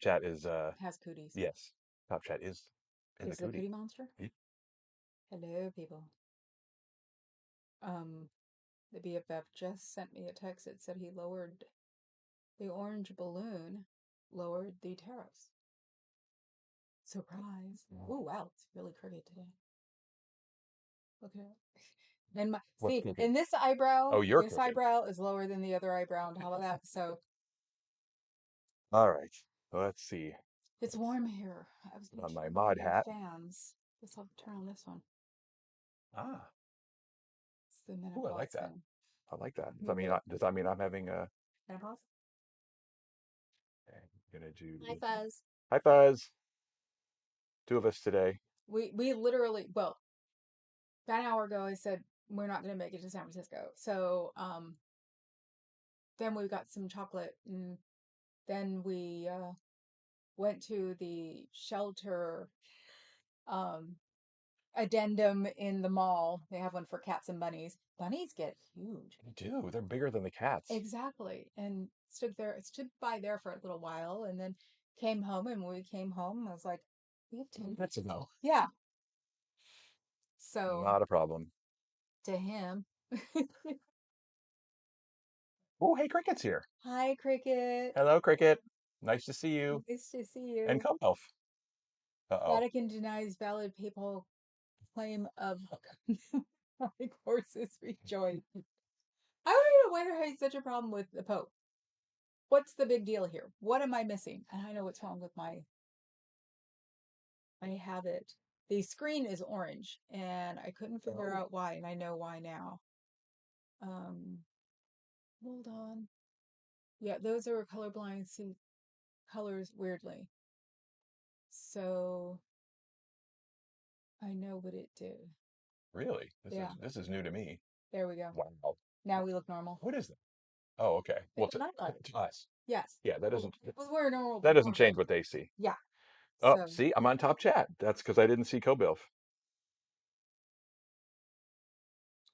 Top Chat is Has cooties. yes. Top Chat is a Is the cootie. cootie monster? Yeah. Hello, people. Um, the BFF just sent me a text that said he lowered the orange balloon, lowered the tariffs. Surprise. Oh, wow, it's really crooked today. Look at it. And my What's see, crooked? and Oh, you're this crooked. eyebrow is lower than the other eyebrow on top of that. So All right. Let's see. it's warm here. I was gonna On my turn on mod the hat. fans. Guess I'll turn on this one. Ah. It's the Oh, I like menopause that. fan. I like that. Move it. Does that mean I'm having a Menopause? okay, I'm gonna do Hi, Fuzz. high fives. Two of us today. We literally, well, about an hour ago I said we're not gonna make it to San Francisco. So then we got some chocolate and then we went to the shelter um addendum in the mall. They have one for cats and bunnies. Bunnies get huge. They do. They're bigger than the cats. Exactly. And stood by there for a little while and then came home. And when we came home, I was like, we have 10 That's a minutes. no. Yeah. So Not a problem. to him, Oh, hey, Cricket's here. hi, Cricket. Hello, Cricket. Nice to see you. Nice to see And you. Elf. Uh-oh. Vatican denies valid papal claim of like horses rejoin. I don't even wonder how he's such a problem with the Pope. What's the big deal here? What am I missing? And I know what's wrong with I have it. The screen is orange and I couldn't figure out why, and I know why now. Um, hold on. Yeah, those are colorblind see colors weirdly. So I know what it did. Really? Yeah, This is new to me. there we go. Wow. Now we look normal. What is that? Oh, okay. Well, It's a nightlight. to us. Yes. Yeah, Well, we're normal that doesn't before. change what they see. Yeah. Oh, So, see, I'm on top chat. That's because I didn't see Kobilf.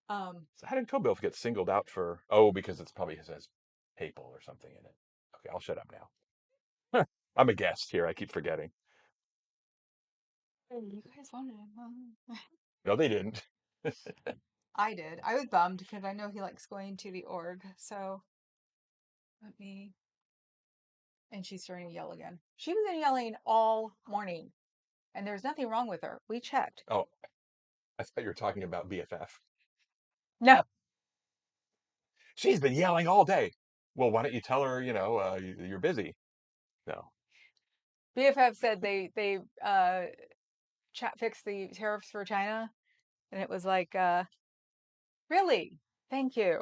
um, So how did Kobilf get singled out for? Oh, because it's probably says papal or something in it. Okay, I'll shut up now. I'm a guest here. I keep forgetting. you guys wanted him. No, they didn't. I did. I was bummed because I know he likes going to the org. So let me. And she's starting to yell again. She was yelling all morning, and there's nothing wrong with her. We checked. Oh, I thought you were talking about BFF. No. She's been yelling all day. Well, why don't you tell her, you're busy? No. BFF said they chat fixed the tariffs for China, and it was like, really? Thank you.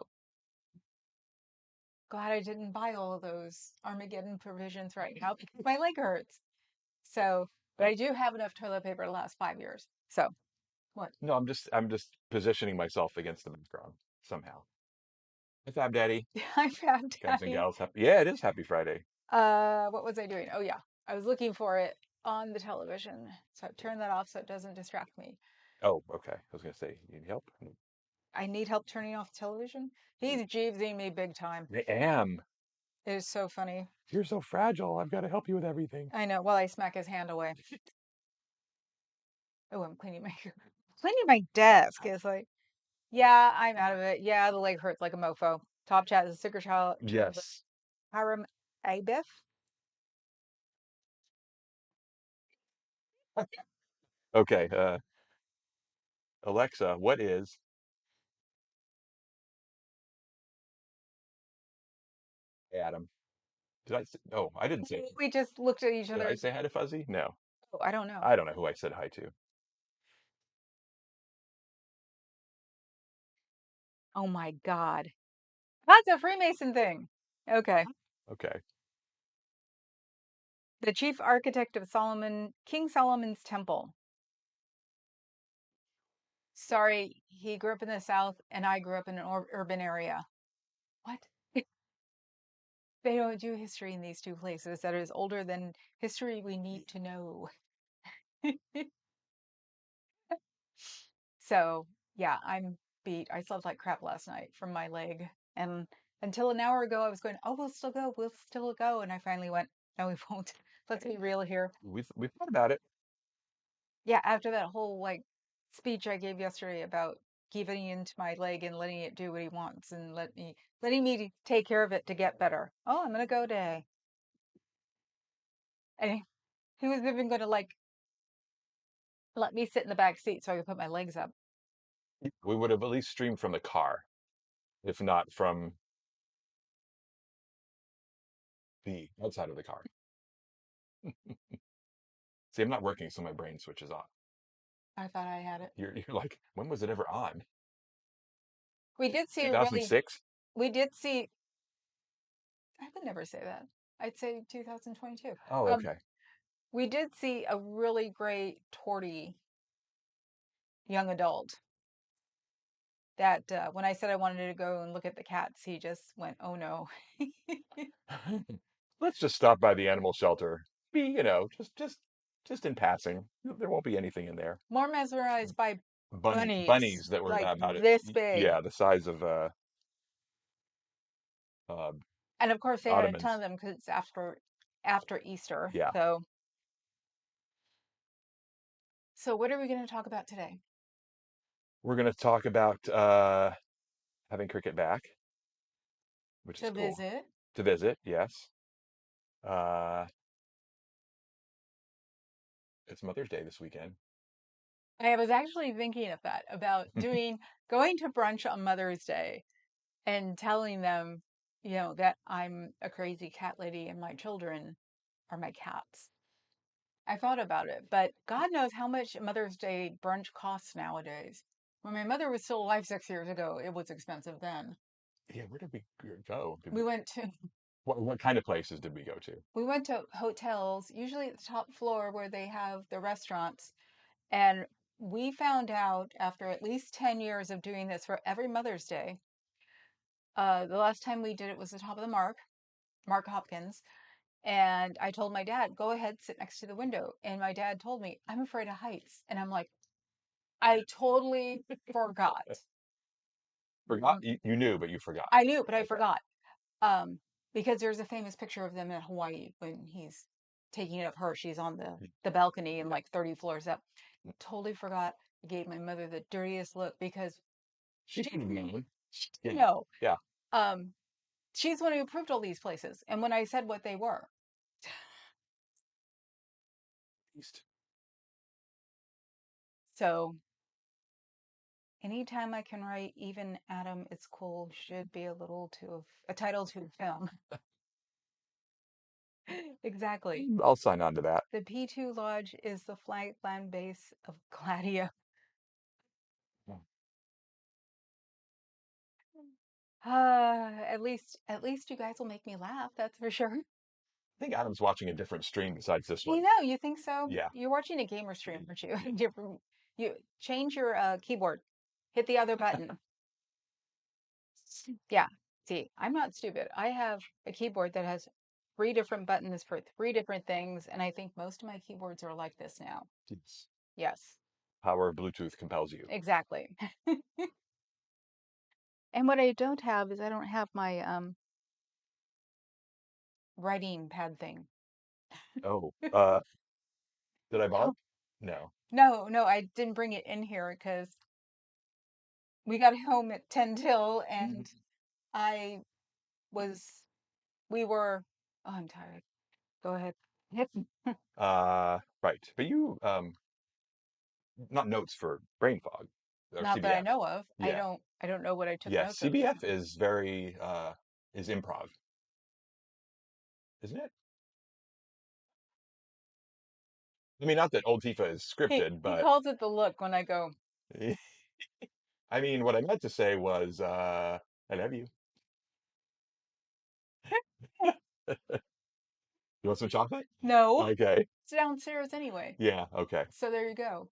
Glad I didn't buy all of those Armageddon provisions right now because my leg hurts. So, but I do have enough toilet paper to last 5 years. So, what? No, I'm just positioning myself against the background somehow. Hi, Fab Daddy. I found Guys and Daddy. gals, yeah, it is Happy Friday. What was I doing? Oh yeah, I was looking for it on the television. So I turned that off so it doesn't distract me. Oh, okay. I was gonna say, you need help? I need help turning off the television. He's jeevesing me big time. I am. It is so funny. You're so fragile. I've got to help you with everything. I know. While I smack his hand away. Oh, I'm cleaning my desk. It's like, yeah, I'm out of it. Yeah, the leg hurts like a mofo. Top chat is a sicker child. Yes. Hiram Abif. Okay. Alexa, what is Adam? Did I say? Oh, I didn't say. We just looked at each Did other. I say hi to Fuzzy? No. Oh, I don't know. I don't know who I said hi to. Oh my God. That's a Freemason thing. Okay. Okay. The chief architect of King Solomon's temple. Sorry, he grew up in the South and I grew up in an urban area. What? They don't do history in these two places that is older than history we need to know. So, yeah, I'm beat. I slept like crap last night from my leg. And until an hour ago, I was going, oh, we'll still go. We'll still go. And I finally went, no, we won't. Let's be real here. We've thought about it. Yeah, after that whole like speech I gave yesterday about giving into my leg and letting it do what he wants and letting me take care of it to get better. Oh, I'm gonna go today. And he was even gonna like let me sit in the back seat so I could put my legs up. We would have at least streamed from the car, if not from the outside of the car. See, I'm not working, so my brain switches off. I thought I had it. You're like, when was it ever on? We did see a really 2006? we did see I would never say that. I'd say 2022. Oh, Um okay. we did see a really great tortie young adult that when I said I wanted to go and look at the cats, he just went, "Oh no." Let's just stop by the animal shelter. Just in passing. There won't be anything in there. More mesmerized by bunnies, Bunnies that were like about it. this big. Yeah, the size of uh And of course, they had a ton ottomans. of them because it's after Easter. Yeah. So what are we going to talk about today? We're gonna talk about having cricket back, which is To cool. visit. To visit, yes. Uh it's Mother's Day this weekend. I was actually thinking of that about going to brunch on Mother's Day and telling them, that I'm a crazy cat lady and my children are my cats. I thought about it, but God knows how much Mother's Day brunch costs nowadays. When my mother was still alive 6 years ago, it was expensive then. Yeah, where did we go? We went to What kind of places did we go to? we went to hotels, usually at the top floor where they have the restaurants, and we found out after at least 10 years of doing this for every Mother's Day, the last time we did it was the top of the Mark Hopkins. And I told my dad, go ahead, sit next to the window. And my dad told me, I'm afraid of heights. And I'm like, I totally forgot. Forgot? You knew, but you forgot. I knew, but I Okay. forgot. Um, because there's a famous picture of them in Hawaii when he's taking it of her. She's on the balcony and Yeah. like 30 floors up. Totally forgot. I gave my mother the dirtiest look because She she should have known. didn't Yeah. know. Yeah. Um, she's the one who approved all these places. And when I said what they were, East. so anytime I can write even Adam, it's cool should be a title to a film. Exactly. I'll sign on to that. The P2 Lodge is the flight land base of Gladio. At least you guys will make me laugh, that's for sure. I think Adam's watching a different stream besides this one. You think so? Yeah. You're watching a gamer stream, aren't you? You change your keyboard. Hit the other button. Yeah. See, I'm not stupid. I have a keyboard that has three different buttons for three different things, and I think most of my keyboards are like this now. It's Yes, power of Bluetooth compels you. exactly. And what I don't have is I don't have my writing pad thing. Oh, did I Oh, bark? No. no, no, I didn't bring it in here because we got home at 10 till and I was, we were, oh, I'm tired. Go ahead. Yep. Right. But you, not notes for brain fog or Not that I CBF. know of. Yeah. I don't know what I took Yeah. notes of. CBF is very, is improv, isn't it? I mean, not that Old Tifa is scripted, He but calls it the look when I go, I mean, what I meant to say was, I love you. You want some chocolate? no, Okay. it's downstairs anyway. Yeah. Okay. So there you go.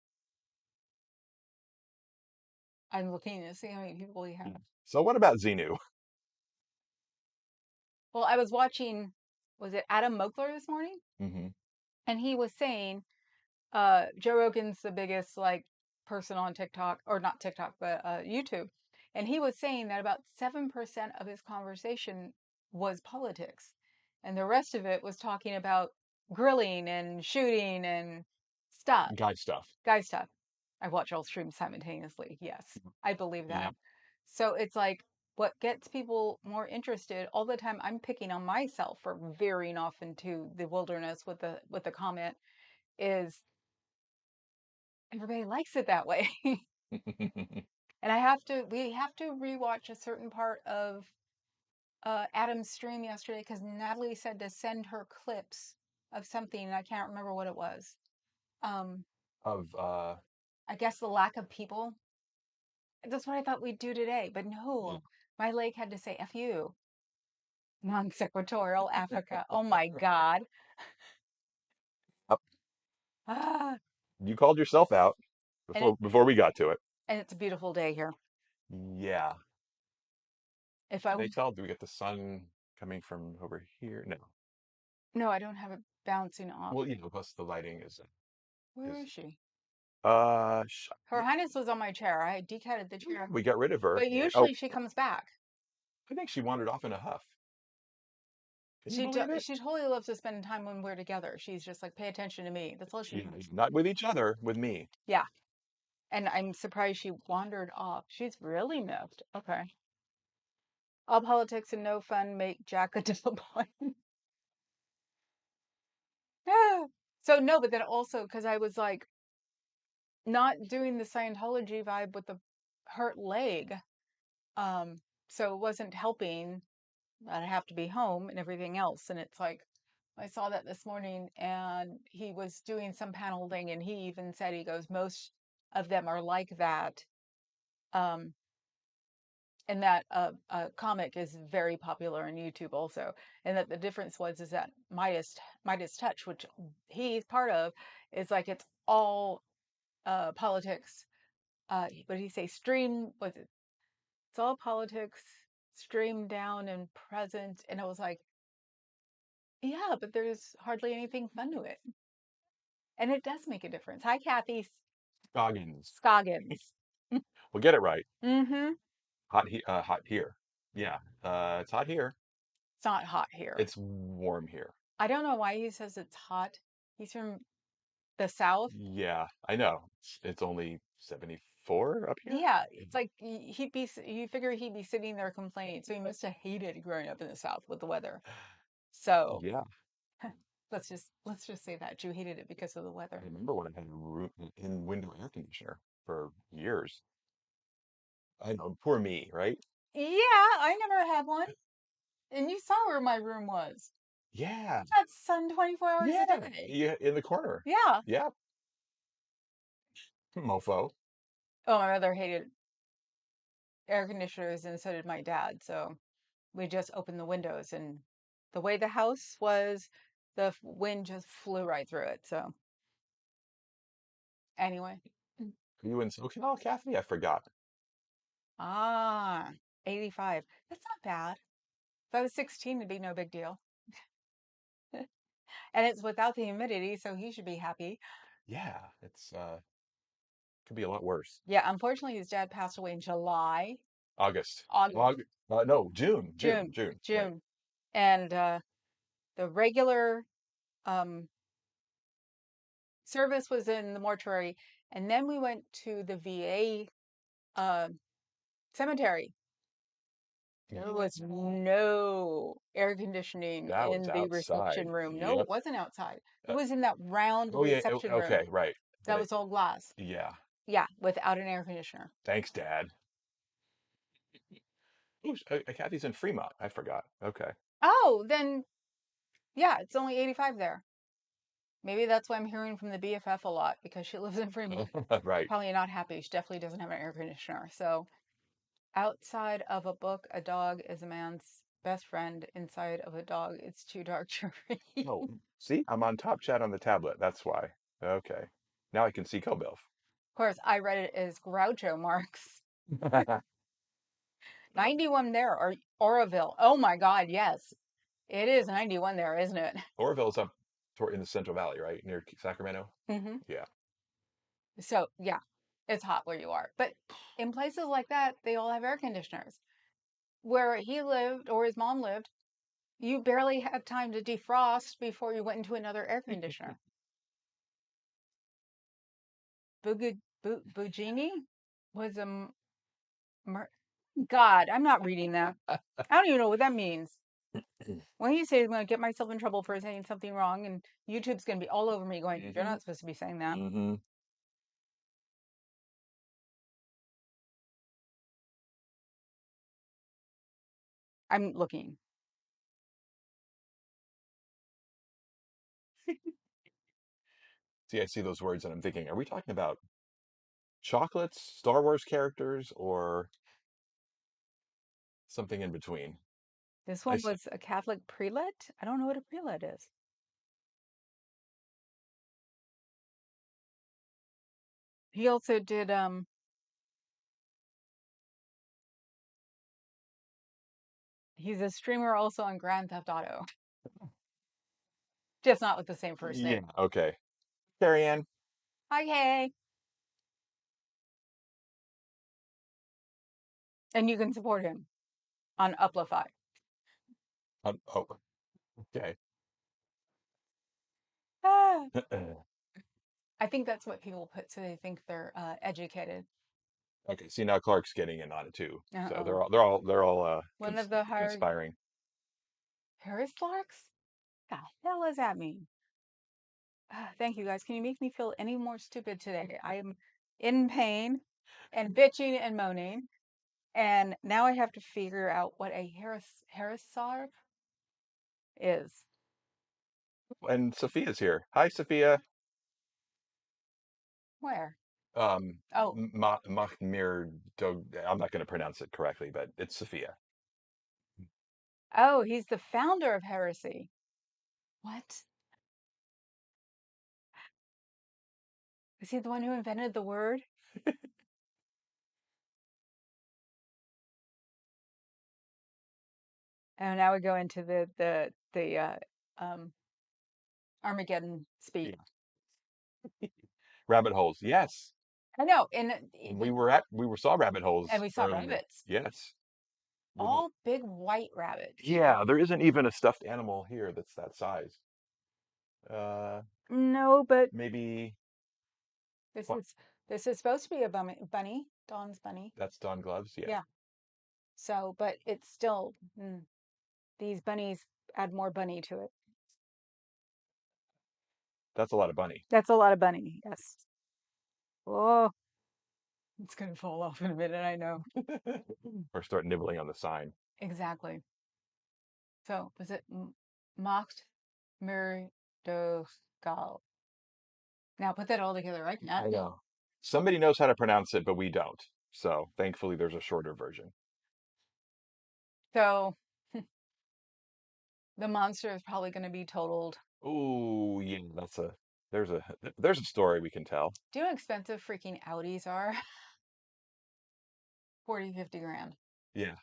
I'm looking to see how many people we have. So what about Xenu? Well, I was watching, was it Adam Mokler this morning? Hmm. And he was saying, Joe Rogan's the biggest like person on TikTok, or not TikTok, but YouTube. And he was saying that about 7% of his conversation was politics. And the rest of it was talking about grilling and shooting and stuff, Guy stuff. guy stuff. I watch all streams simultaneously. Yes, I believe Yeah. that. So it's like what gets people more interested all the time. I'm picking on myself for veering off into the wilderness with the comment is everybody likes it that way. And we have to rewatch a certain part of Adam's stream yesterday because Natalie said to send her clips of something, and I can't remember what it was. Um, Of I guess the lack of people. That's what I thought we'd do today, but yeah. no. My leg had to say "F you," non sequitorial Africa. Oh my God. Up. Ah, You called yourself out and it before we got to it. and it's a beautiful day here. Yeah. If Can I they tell? Do we get the sun coming from over here? No. No, I don't have it bouncing off. Well, plus the lighting Where is is she? Her yeah, Highness was on my chair. I decatted the chair, we got rid of her. but Oh, usually she comes back. I think she wandered off in a huff. Can you believe it? She totally loves to spend time when we're together. She's just like, pay attention to me. That's all she. Yeah, not with each other, with me. Yeah, and I'm surprised she wandered off. She's really missed. Okay. All politics and no fun make Jack a disappointment. Yeah. So no, but then also because I was like not doing the Scientology vibe with the hurt leg. Um, so it wasn't helping. I'd have to be home and everything else. And it's like I saw that this morning and he was doing some panel thing and he even said he goes, most of them are like that. Um, and that comic is very popular on YouTube also. And that the difference was is that Midas Touch, which he's part of, is like it's all politics. What did he say? Stream was it? It's all politics streamed down and present. And I was like, yeah, but there's hardly anything fun to it. And it does make a difference. Hi, Kathy Goggins. Scoggins. We'll get it right. Mm-hmm. Hot here. Yeah. It's hot here. It's not hot here. It's warm here. I don't know why he says it's hot. He's from the South. Yeah, I know. It's only 74 up here. Yeah, it's like you figure he'd be sitting there complaining. So he must have hated growing up in the South with the weather. So Yeah, let's just say that you hated it because of the I weather. remember when I had a room in window air conditioner for years. I know, poor me, right? Yeah, I never had one. And you saw where my room was. Yeah, That's sun 24 hours a yeah, day. yeah, in the corner. Yeah. Yeah, mofo. Oh, my mother hated air conditioners, and so did my dad. So we just opened the windows, and the way the house was, the wind just flew right through it. So anyway, Are you in SoCal, Kathy? I forgot. ah, 85. That's not bad. If I was 16, it'd be no big deal. And it's without the humidity, so he should be happy. Yeah, it's could be a lot worse. Yeah, unfortunately, his dad passed away in July, August. August, No, June, June, June, June. Right. June. And the regular um, service was in the mortuary. And then we went to the VA uh, cemetery. There was no air conditioning That was in the reception outside. room. No, Yep. it wasn't outside. It Uh, was in that round oh yeah. reception room Okay. Right. that Right. was all glass. Yeah. Yeah, without an air conditioner. Thanks, Dad. Ooh, Kathy's in Fremont. I forgot. Okay. Oh, then yeah, it's only 85 there. Maybe that's why I'm hearing from the BFF a lot because she lives in Fremont. Right. Probably not happy. She definitely doesn't have an air conditioner. So, outside of a book, a dog is a man's best friend. Inside of a dog, it's too dark to read. Oh, see, I'm on Top Chat on the tablet. That's why. Okay. Now I can see Kobilf. Of course, I read it as Groucho Marx. 91 there, or Oroville. Oh my God, yes. It is 91 there, isn't it? Oroville's up toward in the Central Valley, right? Near Sacramento? Hmm. Yeah. So, yeah, it's hot where you are. But in places like that, they all have air conditioners. Where he lived, or his mom lived, You barely had time to defrost before you went into another air conditioner. Bugini was God, I'm not reading that. I don't even know what that means. When you say I'm going to get myself in trouble for saying something wrong, and YouTube's going to be all over me going, you're Hmm. not supposed to be saying that. Hmm. I'm looking. See, I see those words and I'm thinking, are we talking about chocolates, Star Wars characters, or something in between? This I one s- was a Catholic prelate. I don't know what a prelate is. He also did he's a streamer also on Grand Theft Auto. Just not with the same first yeah, name. okay. Carrie Ann. Hi, hey. And you can support him on Uplify. Oh, okay. Ah, I think that's what people put so they think they're educated. Okay. See, now Clark's getting in on it too. So Uh-oh. they're all One of the higher conspiring. Harris Larks? The hell does that mean? Thank you guys. Can you make me feel any more stupid today? I am in pain and bitching and moaning. And now I have to figure out what a Harrisarb is. And Sophia's here. Hi, Sophia. Where? Um, Oh, Mahmir Dog. I'm not going to pronounce it correctly, but it's Sophia. oh, he's the founder of heresy. What? Is he the one who invented the word? And now we go into the um Armageddon speak. Yeah. Rabbit holes. Yes. I know, We saw rabbit and holes we saw earlier. rabbits, Yes. Little. all big white rabbits. Yeah, there isn't even a stuffed animal here that's that size. Uh, No, but maybe this what? is this is supposed to be a bunny, Dawn's bunny. That's Don Gloves. Yeah, Yeah. So, but it's still these bunnies add more bunny to it. that's a lot of bunny. That's a lot of bunny. Yes. Oh, it's gonna fall off in a minute. I know. Or start nibbling on the sign. Exactly. So, was it Macht Mirdogal? Now put that all together. I I can't. know. Somebody knows how to pronounce it, but we don't. So thankfully, there's a shorter version. So the monster is probably going to be totaled. Oh, yeah, there's a there's a story we can tell. Do you know how expensive freaking Audis are? 40, 50 grand. Yeah,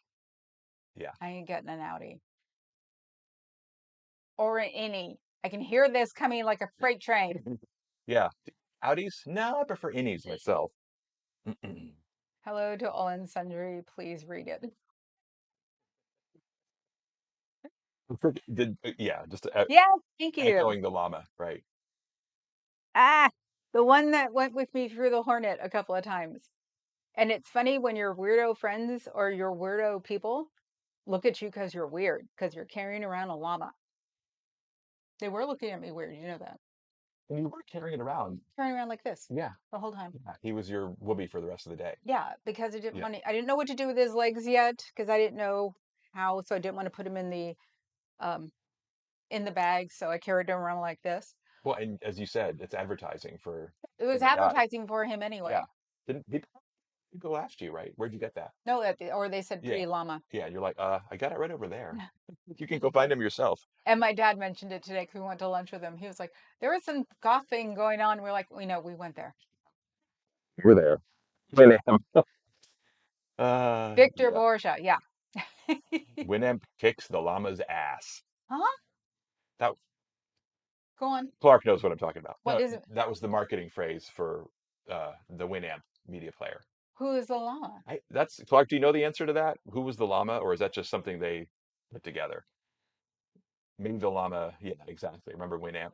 yeah. I ain't getting an Audi or an innie. I can hear this coming like a freight train. Yeah. Audis? No, I prefer innies myself. Hello to all and sundry. Please read it. Yeah, just Yeah, thank you. echoing the llama, right? Ah, the one that went with me through the Hornet a couple of times. And it's funny when your weirdo friends or your weirdo people look at you because you're weird, because you're carrying around a llama. They were looking at me weird. You know that. And you were carrying it around. Carrying around like this Yeah. the whole time. Yeah. He was your whoopee for the rest of the day. Yeah, because Yeah. I didn't know what to do with his legs yet because I didn't know how, so I didn't want to put him um in the bag, so I carried him around like this. Well, and as you said, it's advertising It for was the guy. advertising for him Yeah. anyway. Didn't people asked you, right? Where'd you get that? No, or they said Yeah. pretty llama. Yeah. You're like, I got it right over there. You can go find him yourself. And my dad mentioned it today because we went to lunch with him. He was like, there was some goth thing going on. We're like, we know, we went there. We're there. Winamp. Victor Yeah. Borgia, yeah. Winamp kicks the llama's ass. Huh? That Go on. Clark knows what I'm talking about. What No, is it? that was the marketing phrase for the Winamp media player. Who is the llama? That's Clark. Do you know the answer to that? Who was the llama, or is that just something they put together? Maybe the llama. Yeah, exactly. Remember Winamp?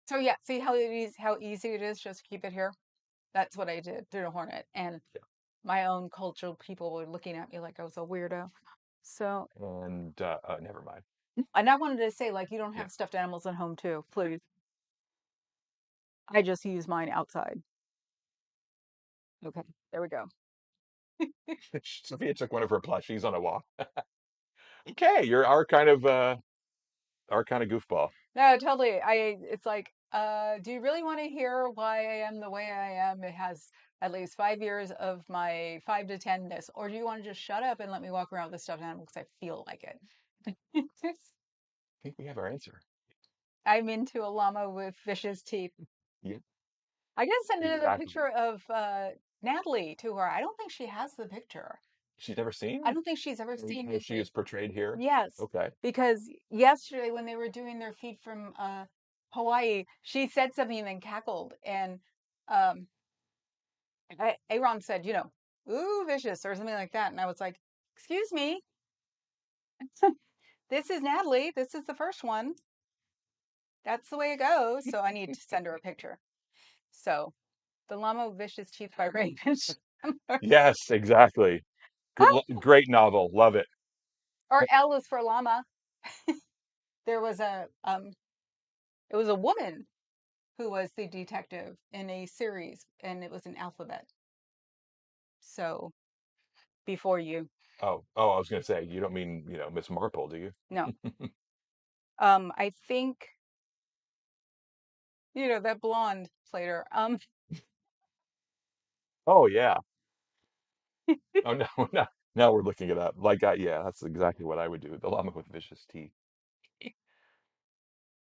So yeah, see how easy it is just to keep it here. That's what I did through the Hornet, and Yeah. my own cultural people were looking at me like I was a weirdo. So, And never mind. and I wanted to say, like, you don't Yeah. have stuffed animals at home too, please. I just use mine outside. Okay, there we go. Sophia took one of her plushies on a walk. Okay, you're our kind of goofball. No, totally. It's like, do you really want to hear why I am the way I am? It has at least 5 years of my 5 to 10 this, or do you want to just shut up and let me walk around with the stuffed animal because I feel like it? I think we have our answer. I'm into a llama with vicious teeth. Yeah, I guess send another exactly. picture of Natalie to her. I don't think she has the picture. She's never I seen don't think she's ever seen how me. she is portrayed here. Yes, Okay. because yesterday when they were doing their feed from Hawaii, she said something and then cackled, and um, Aaron said, "Ooh, vicious" or something like that, and I was like, "Excuse me, this is Natalie. This is the first one. That's the way it goes." So I need to send her a picture. So the llama with vicious teeth by Raven, Yes, exactly. Great novel. Love it. or L is for llama. There was it was a woman who was the detective in a series, and it was an alphabet. So before you, Oh, I was gonna say you don't mean Miss Marple, do you? no, I think that blonde played her. Oh yeah. Oh no, no. Now we're looking it up. Like, yeah, that's exactly what I would do. The llama with vicious teeth.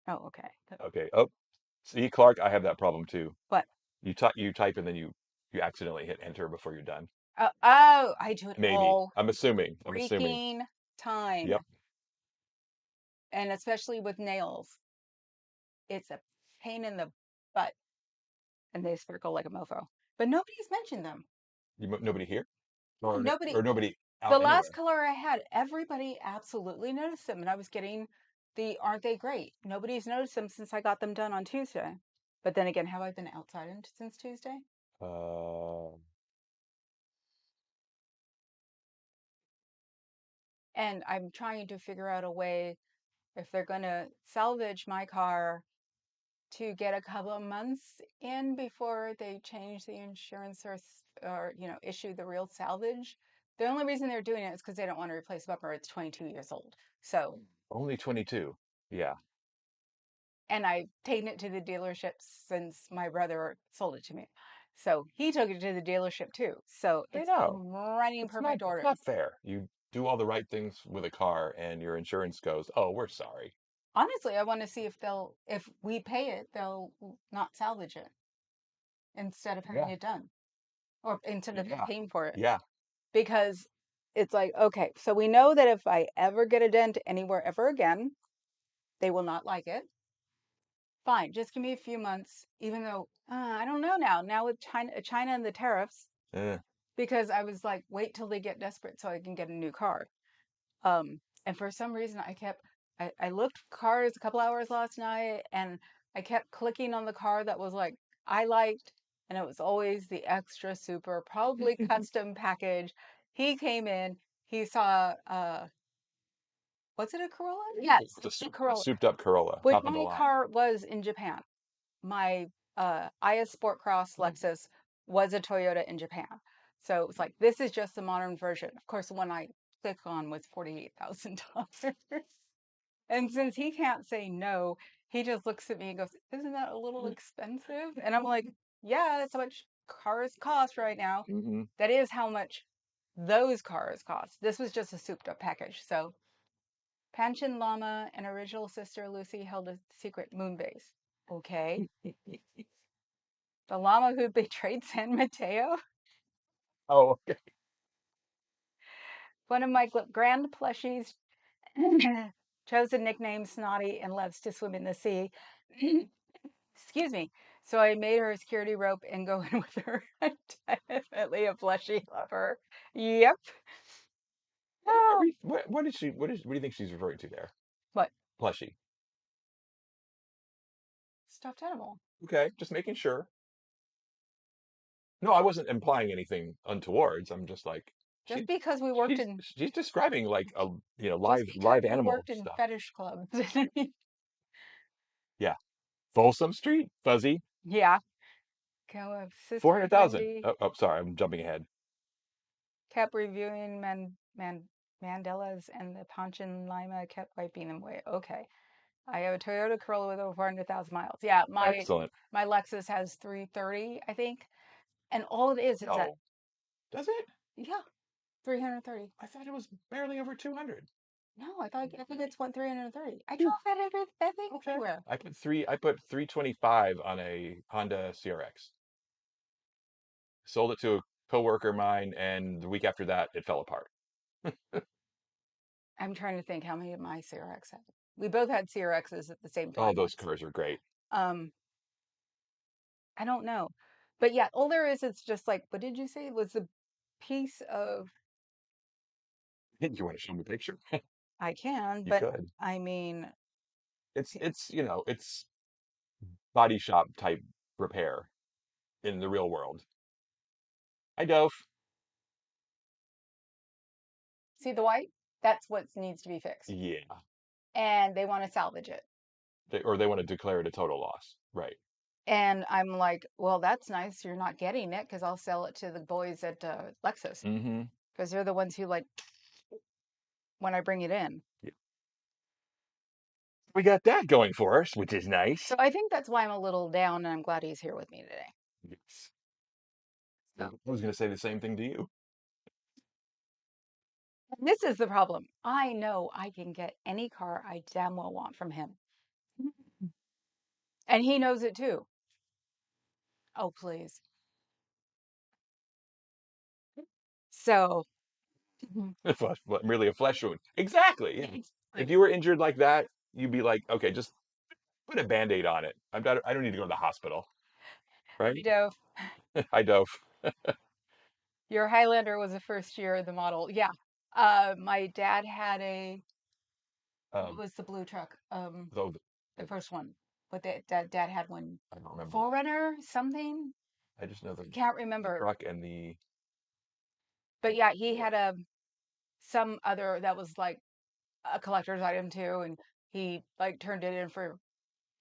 Oh, okay. Okay. Oh, see, Clark, I have that problem too. But You type and then you accidentally hit enter before you're done. oh, I do it Maybe. all I'm assuming. I'm assuming. freaking time, Yep. and especially with nails, it's a pain in the butt, and they sparkle like a mofo. But nobody's mentioned them. Nobody here, No, or nobody. nobody The out last anywhere. color I had, everybody absolutely noticed them, and I was getting the aren't they great? Nobody's noticed them since I got them done on Tuesday. But then again, have I been outside since Tuesday? Uh, And I'm trying to figure out a way if they're going to salvage my car to get a couple of months in before they change the insurance or issue the real salvage. The only reason they're doing it is because they don't want to replace the bumper. It's 22 years old. So, only 22. Yeah. and I've taken it to the dealership since my brother sold it to me. So he took it to the dealership too. So I it's know. in running It's not. perfect It's order. not fair. You do all the right things with a car, and your insurance goes, "Oh, we're sorry." Honestly, I want to see if we pay it, they'll not salvage it instead of having Yeah. it done or instead of Yeah. paying for it. Yeah. Because it's like, okay, so we know that if I ever get a dent anywhere ever again, they will not like it. Fine, just give me a few months, even though I don't know now with China and the tariffs, Eh. because I was like, wait till they get desperate so I can get a new car. And for some reason, I looked cars a couple hours last night, and I kept clicking on the car that was like I liked, and it was always the extra super, probably custom package. He came in, he saw, was it a Corolla? Yes, It's a a Corolla, souped up Corolla, which top of the my line. car was in Japan. My IS Sport Cross Lexus was a Toyota in Japan. So it was like, this is just the modern version. Of course, the one I click on was $48,000. And since he can't say no, he just looks at me and goes, "Isn't that a little expensive?" And I'm like, "Yeah, that's how much cars cost right now. Hmm. That is how much those cars cost." This was just a souped up package. So Panchen Lama and original sister Lucy held a secret moon base. Okay. The llama who betrayed San Mateo? Oh, okay. One of my grand plushies chose a nickname Snotty and loves to swim in the sea. Excuse me. So I made her a security rope and go in with her. Definitely a fleshy lover. Yep. What, Oh, what, what is she? What do you think she's referring to there? what? Plushie. Stuffed animal. Okay, just making sure. No, I wasn't implying anything untowards. I'm just like Just she because we worked in she's describing like a just because live we animal worked in stuff. fetish clubs. Yeah. Folsom Street, Fuzzy, Yeah. Go of Sister 400,000. Wendy Oh, sorry, I'm jumping ahead. kept reviewing Mandelas and the Panchin Lima kept wiping them away. Okay. I have a Toyota Corolla with over 400,000 miles. Yeah, Excellent. my Lexus has 330, I think. And all it is, it's that, No, does it? yeah, 330. I thought it was barely over 200. No, I think it's what 330. I Phew. drove that thing Okay. everywhere. I put 325 on a Honda CRX. Sold it to a coworker of mine, and the week after that, it fell apart. I'm trying to think how many of my CRX had. We both had CRXs at the same Oh, time those once. cars are great. Um, I don't know. But yeah, all there is, it's just like, what did you say? It was a piece of, You want to show me a picture? I can, You but could. I mean, It's body shop type repair in the real world. I dove. see the white? That's what needs to be fixed. Yeah. And they want to salvage it. Or they want to declare it a total loss. Right. And I'm like, well, that's nice. You're not getting it because I'll sell it to the boys at Lexus Mm-hmm. because they're the ones who like when I bring it in. Yeah. We got that going for us, which is So nice. I think that's why I'm a little down and I'm glad he's here with me today. Yes. I was going to say the same thing to you. And this is the problem. I know I can get any car I damn well want from him. And he knows it too. Oh, please. So, Merely a flesh wound. Exactly. Yeah. If like, you were injured like that, you'd be like, okay, just put a band-aid on it. I don't need to go to the hospital. I Right? dove. I dove. Your Highlander was the first year of the model. Yeah. My dad had what Um, was the blue truck? though The first one. But dad had one. I don't remember. Forerunner, something? I just know Can't the remember. truck and the But yeah, he yeah. had some other that was like a collector's item too, and he like turned it in for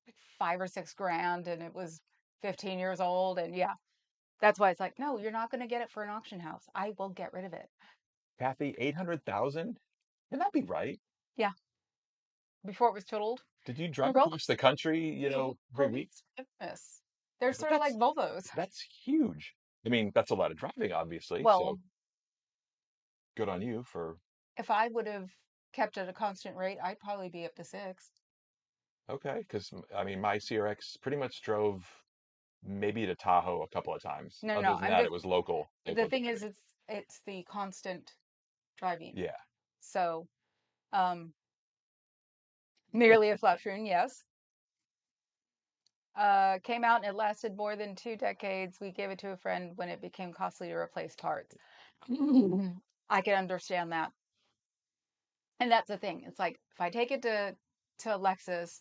like 5 or 6 grand, and it was 15 years old, and yeah, that's why it's like, no, you're not going to get it for an auction house. I will get rid of it. Kathy, 800,000? Can that be right? Yeah, before it was totaled. Did you Oh, drive go. across the country, every Oh, week? that's famous. They're But sort of like Volvos. that's huge. I mean, that's a lot of driving, obviously. So Well, good on you for if I would have kept at a constant rate, I'd probably be up to six. okay. Because I mean, my CRX pretty much drove maybe to Tahoe a couple of times. No, Other no, than I'm that, just it was the local thing is, driving. it's the constant driving. Yeah. So, um, merely a flat tune, yes. Came out and it lasted more than 2 decades. We gave it to a friend when it became costly to replace parts. I can understand that. And that's the thing. It's like if I take it to Lexus,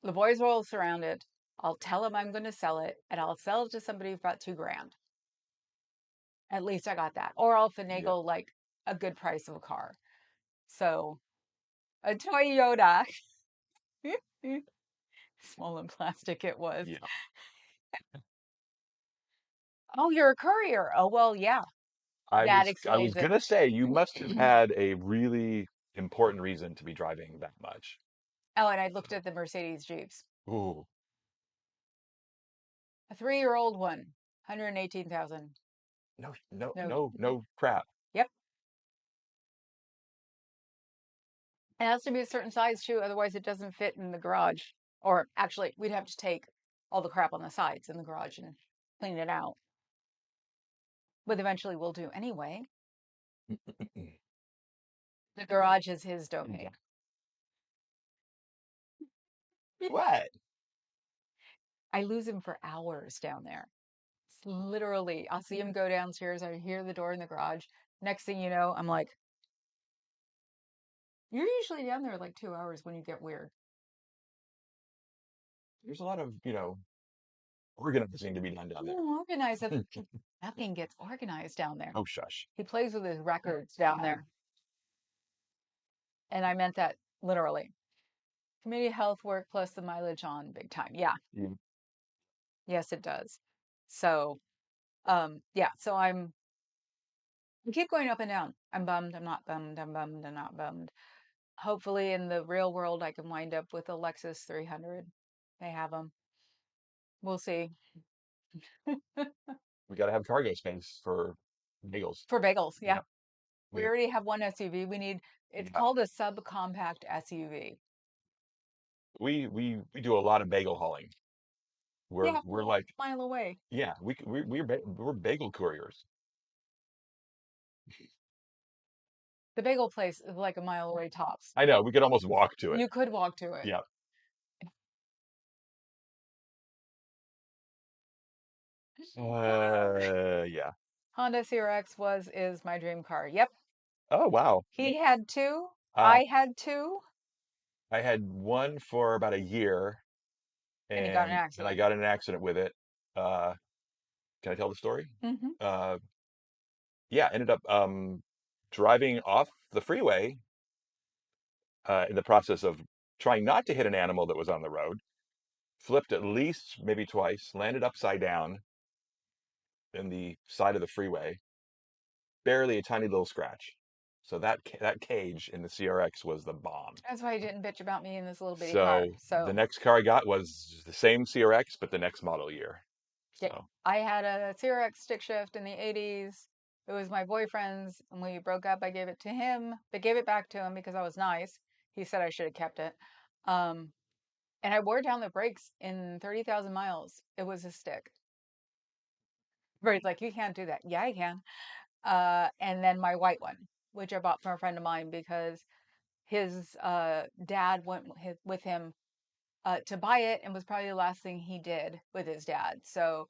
the boys will surround it. I'll tell them I'm going to sell it, and I'll sell it to somebody for about 2 grand. At least I got that. Or I'll Yeah. finagle like a good price of a car. So a Toyota, small and plastic it was. Yeah. Oh, you're a courier. Oh, well, yeah, that I explains was it. gonna say you must have had a really important reason to be driving that much. Oh, and I looked at the Mercedes Jeeps. Ooh. A 3-year-old one, 118,000. No, no, No. no, no crap. Yep. It has to be a certain size too, otherwise it doesn't fit in the garage. Or actually, we'd have to take all the crap on the sides in the garage and clean it out. But eventually we'll do anyway. The garage is his domain. What? I lose him for hours down there. It's literally, I'll see him go downstairs. I hear the door in the garage. Next thing you know, I'm like, You're usually down there like 2 hours when you get weird. There's a lot of, organizing to be done down there. Organize it. Nothing gets organized down there. Oh, shush. He plays with his records down there. And I meant that literally. Community health work plus the mileage on big time. Yeah. You, Yes, it does. So, yeah. So I keep going up and down. I'm bummed. I'm not bummed. I'm bummed. I'm not bummed. Hopefully, in the real world, I can wind up with a Lexus 300. They have them. We'll see. we got to have cargo space for bagels. For bagels, yeah. Yeah. We We, already have one SUV. We need, it's yeah. called a subcompact SUV. We do a lot of bagel hauling. Yeah, We're well, like, mile away. yeah, we're bagel couriers. The bagel place is like a mile away tops. I know, we could almost walk to it. You could walk to it. Yeah. Yeah. Honda CRX is my dream car. Yep. Oh, wow. He had two. Uh, I had two, I had one for about a year, and he got in an and I accident. got in an accident with it. Uh, can I tell the story? Hmm. Uh, yeah, ended up driving off the freeway in the process of trying not to hit an animal that was on the road. Flipped at least maybe twice, landed upside down in the side of the freeway, barely a tiny little scratch. So that cage in the CRX was the bomb. That's why he didn't bitch about me in this little bitty car. So the So, next car I got was the same CRX, but the next model year. yeah, So I had a CRX stick shift in the 80s. It was my boyfriend's. When we broke up, I gave it to him, but gave it back to him because I was nice. He said I should have kept it. Um, and I wore down the brakes in 30,000 miles. It was a stick. Brady's like, you can't do that. Yeah, I can. And then my white one, which I bought from a friend of mine because his dad went with him to buy it and was probably the last thing he did with his dad. So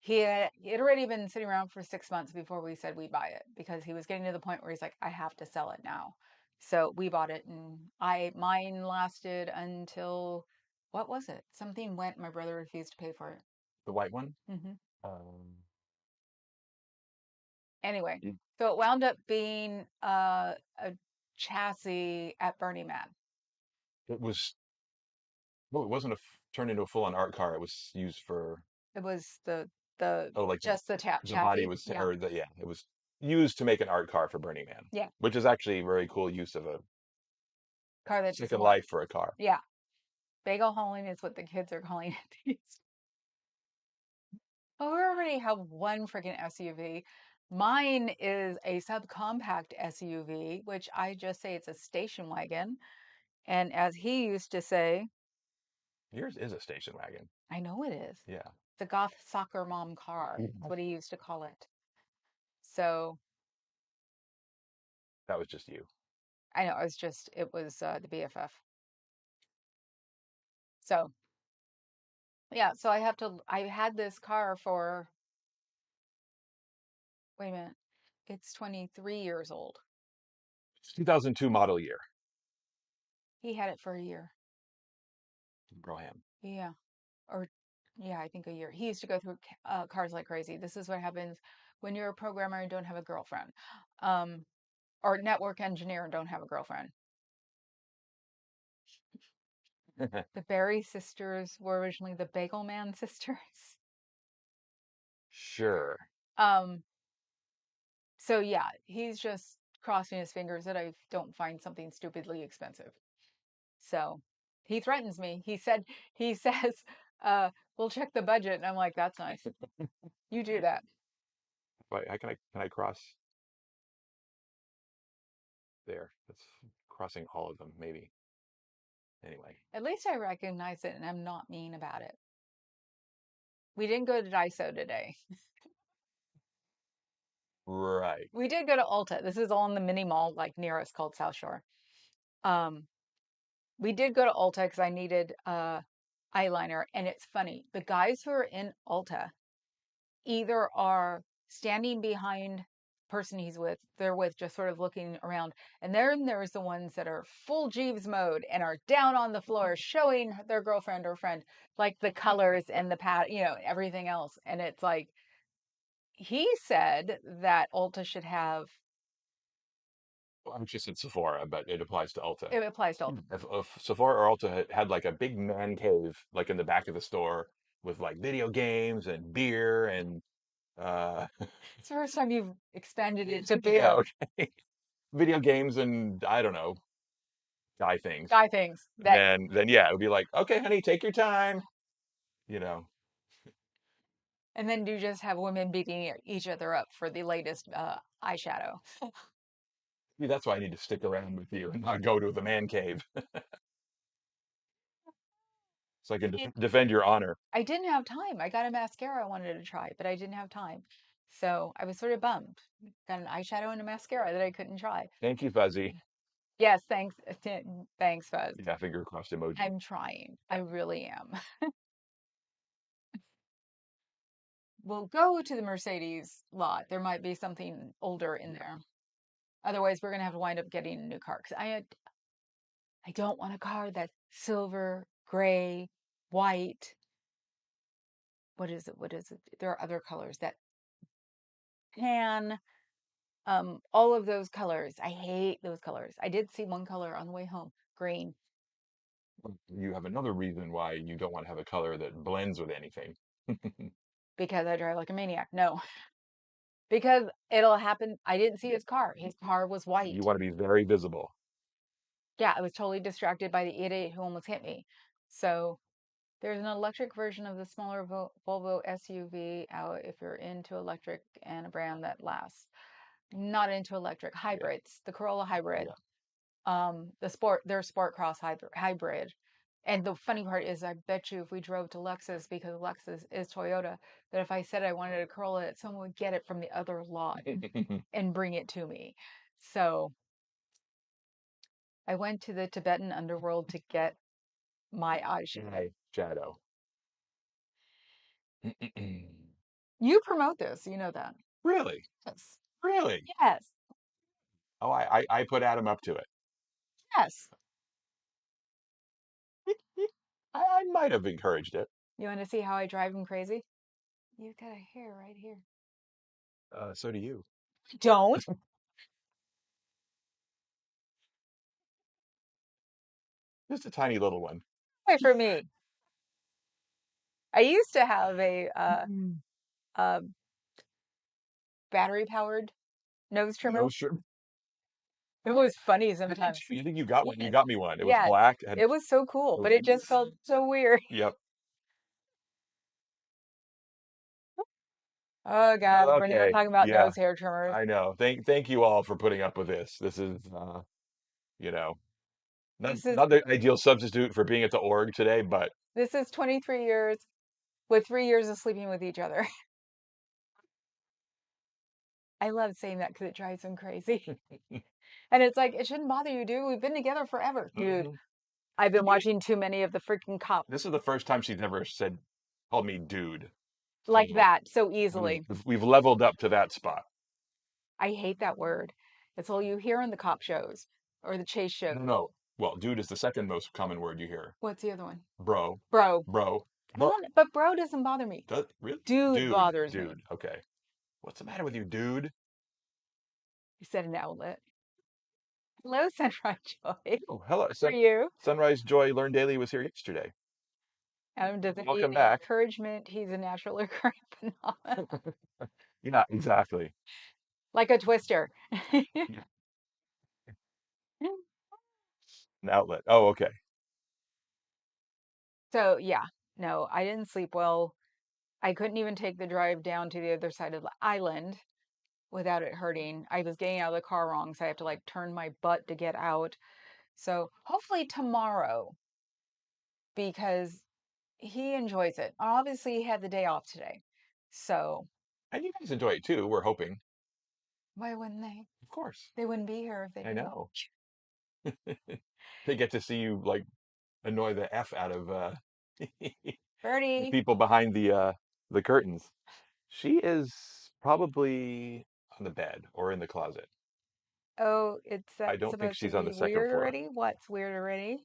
he had already been sitting around for 6 months before we said we buy it because he was getting to the point where he's like, I have to sell it now. So we bought it, and mine lasted until what was it? Something went. My brother refused to pay for it. the white one, Hmm. um, Anyway, it so it wound up being a chassis at Burning Man. it was well, it wasn't turned into a full-on art car. It was used for It was the oh, like just the tap the body chassis. was Yeah, or the yeah, it was used to make an art car for Burning Man, yeah. which is actually a very cool use of a Car that doesn't second work. life for a car. Yeah, bagel hauling is what the kids are calling it these. Oh, we already have one freaking SUV. Mine is a subcompact SUV, which I just say it's a station wagon. And as he used to say, Yours is a station wagon. I know it is. Yeah, The goth soccer mom car. That's what he used to call it. So that was just you. I know it was the BFF. So yeah, so I had this car for, wait a minute, it's 23 years old. It's 2002 model year. He had it for a year. Broham. Yeah. Or, yeah, I think a year. He used to go through cars like crazy. This is what happens when you're a programmer and don't have a girlfriend, um, or network engineer and don't have a girlfriend. The Berry sisters were originally the Bagel Man sisters. Sure. Um, so yeah, he's just crossing his fingers that I don't find something stupidly expensive. So he threatens me. He says, we'll check the budget. And I'm like, that's nice. You do that. Wait, how can I cross there? That's crossing all of them, maybe. Anyway. At least I recognize it and I'm not mean about it. We didn't go to Daiso today. Right. We did go to Ulta. This is all in the mini mall, like near us, called South Shore. Um, we did go to Ulta because I needed eyeliner. And it's funny, the guys who are in Ulta either are standing behind person they're with just sort of looking around. And then there's the ones that are full Jeeves mode and are down on the floor showing their girlfriend or friend like the colors and the pad, everything else. And it's like he said that Ulta should have Well, I just said Sephora, but it applies to Ulta. it applies to Ulta. If Sephora or Ulta had like a big man cave, like in the back of the store, with like video games and beer and uh, It's the first time you've expanded it to yeah, beer. okay, video games and I don't know, guy things, Guy things that then yeah, it would be like, okay, honey, take your time, you know. and then you just have women beating each other up for the latest eyeshadow. Maybe that's why I need to stick around with you and not go to the man cave, so I can defend your honor. I didn't have time. I got a mascara I wanted to try, but I didn't have time. So I was sort of bummed. Got an eyeshadow and a mascara that I couldn't try. Thank you, Fuzzy. Yes, thanks. Thanks, Fuzz. Yeah, finger crossed emoji. I'm trying. I really am. We'll go to the Mercedes lot. There might be something older in there. Otherwise, we're gonna have to wind up getting a new car. Because I don't want a car that's silver, gray, white. What is it? What is it? There are other colors that tan. All of those colors. I hate those colors. I did see one color on the way home, green, You have another reason why you don't want to have a color that blends with anything. because I drive like a maniac. No, because it'll happen. I didn't see his car. His car was You white. want to be very visible. Yeah, I was totally distracted by the idiot who almost hit me. So there's an electric version of the smaller Volvo SUV out if you're into electric and a brand that lasts. Not into electric Yeah, hybrids. The Corolla hybrid, yeah. their sport cross hybrid. And the funny part is, I bet you if we drove to Lexus, because Lexus is Toyota, that if I said I wanted a Corolla, that someone would get it from the other lot and bring it to me. So I went to the Tibetan underworld to get my eyeshadow. Eye shadow. You promote this, you know that. Really? Yes. Really? Yes. Oh, I put Adam up to it. Yes. I might have encouraged it. You want to see how I drive him crazy? You've got a hair right here. So do you. Don't. Just a tiny little one. Wait for me. I used to have a battery powered nose trimmer. No, sure. It was funny I think sometimes. you think you got one. You Yes. got me one. It was Yes. black. It had, It was so cool, it but was, it just felt so weird. yep. Oh God, we're not Okay. talking about Yeah, nose hair trimmers. I know. Thank you all for putting up with this. This is you know, not This is not the ideal substitute for being at the org today, but this is 23 years with 3 years of sleeping with each other. I love saying that because it drives him crazy. And it's like, it shouldn't bother you, dude. We've been together forever. Dude, mhm. I've been Dude, watching too many of the freaking cops this is the first time she's ever said called me dude. like So that so we've easily. we've leveled up to that spot. I hate that word. It's all you hear in the cop shows or the chase shows. No, no. Well, dude is the second most common word you hear. What's the other one? Bro, Bro. bro. I Bro. don't, but bro doesn't bother me. Does really? Dude Dude, bothers me. dude. Okay. What's the matter with you, dude? He said an outlet. Hello, Sunrise Joy. Oh, hello. For you. Sunrise Joy Learn Daily was here yesterday. Adam doesn't need Welcome the back. encouragement. He's a natural occurring phenomenon. Yeah, exactly. Like a twister. Yeah. An outlet. Oh, okay. So, yeah, no, I didn't sleep well. I couldn't even take the drive down to the other side of the island without it hurting. I was getting out of the car wrong, so I have to like turn my butt to get out. So, hopefully tomorrow because he enjoys it. Obviously, he had the day off today. So, And you guys enjoy it too, we're hoping. why wouldn't they? Of course. They wouldn't be here if they I didn't. know. They get to see you like annoy the F out of the Birdie. people behind the curtains. She is probably on the bed or in the closet. Oh, it's I that don't think supposed to she's on be the second weird floor. already? What's weird already?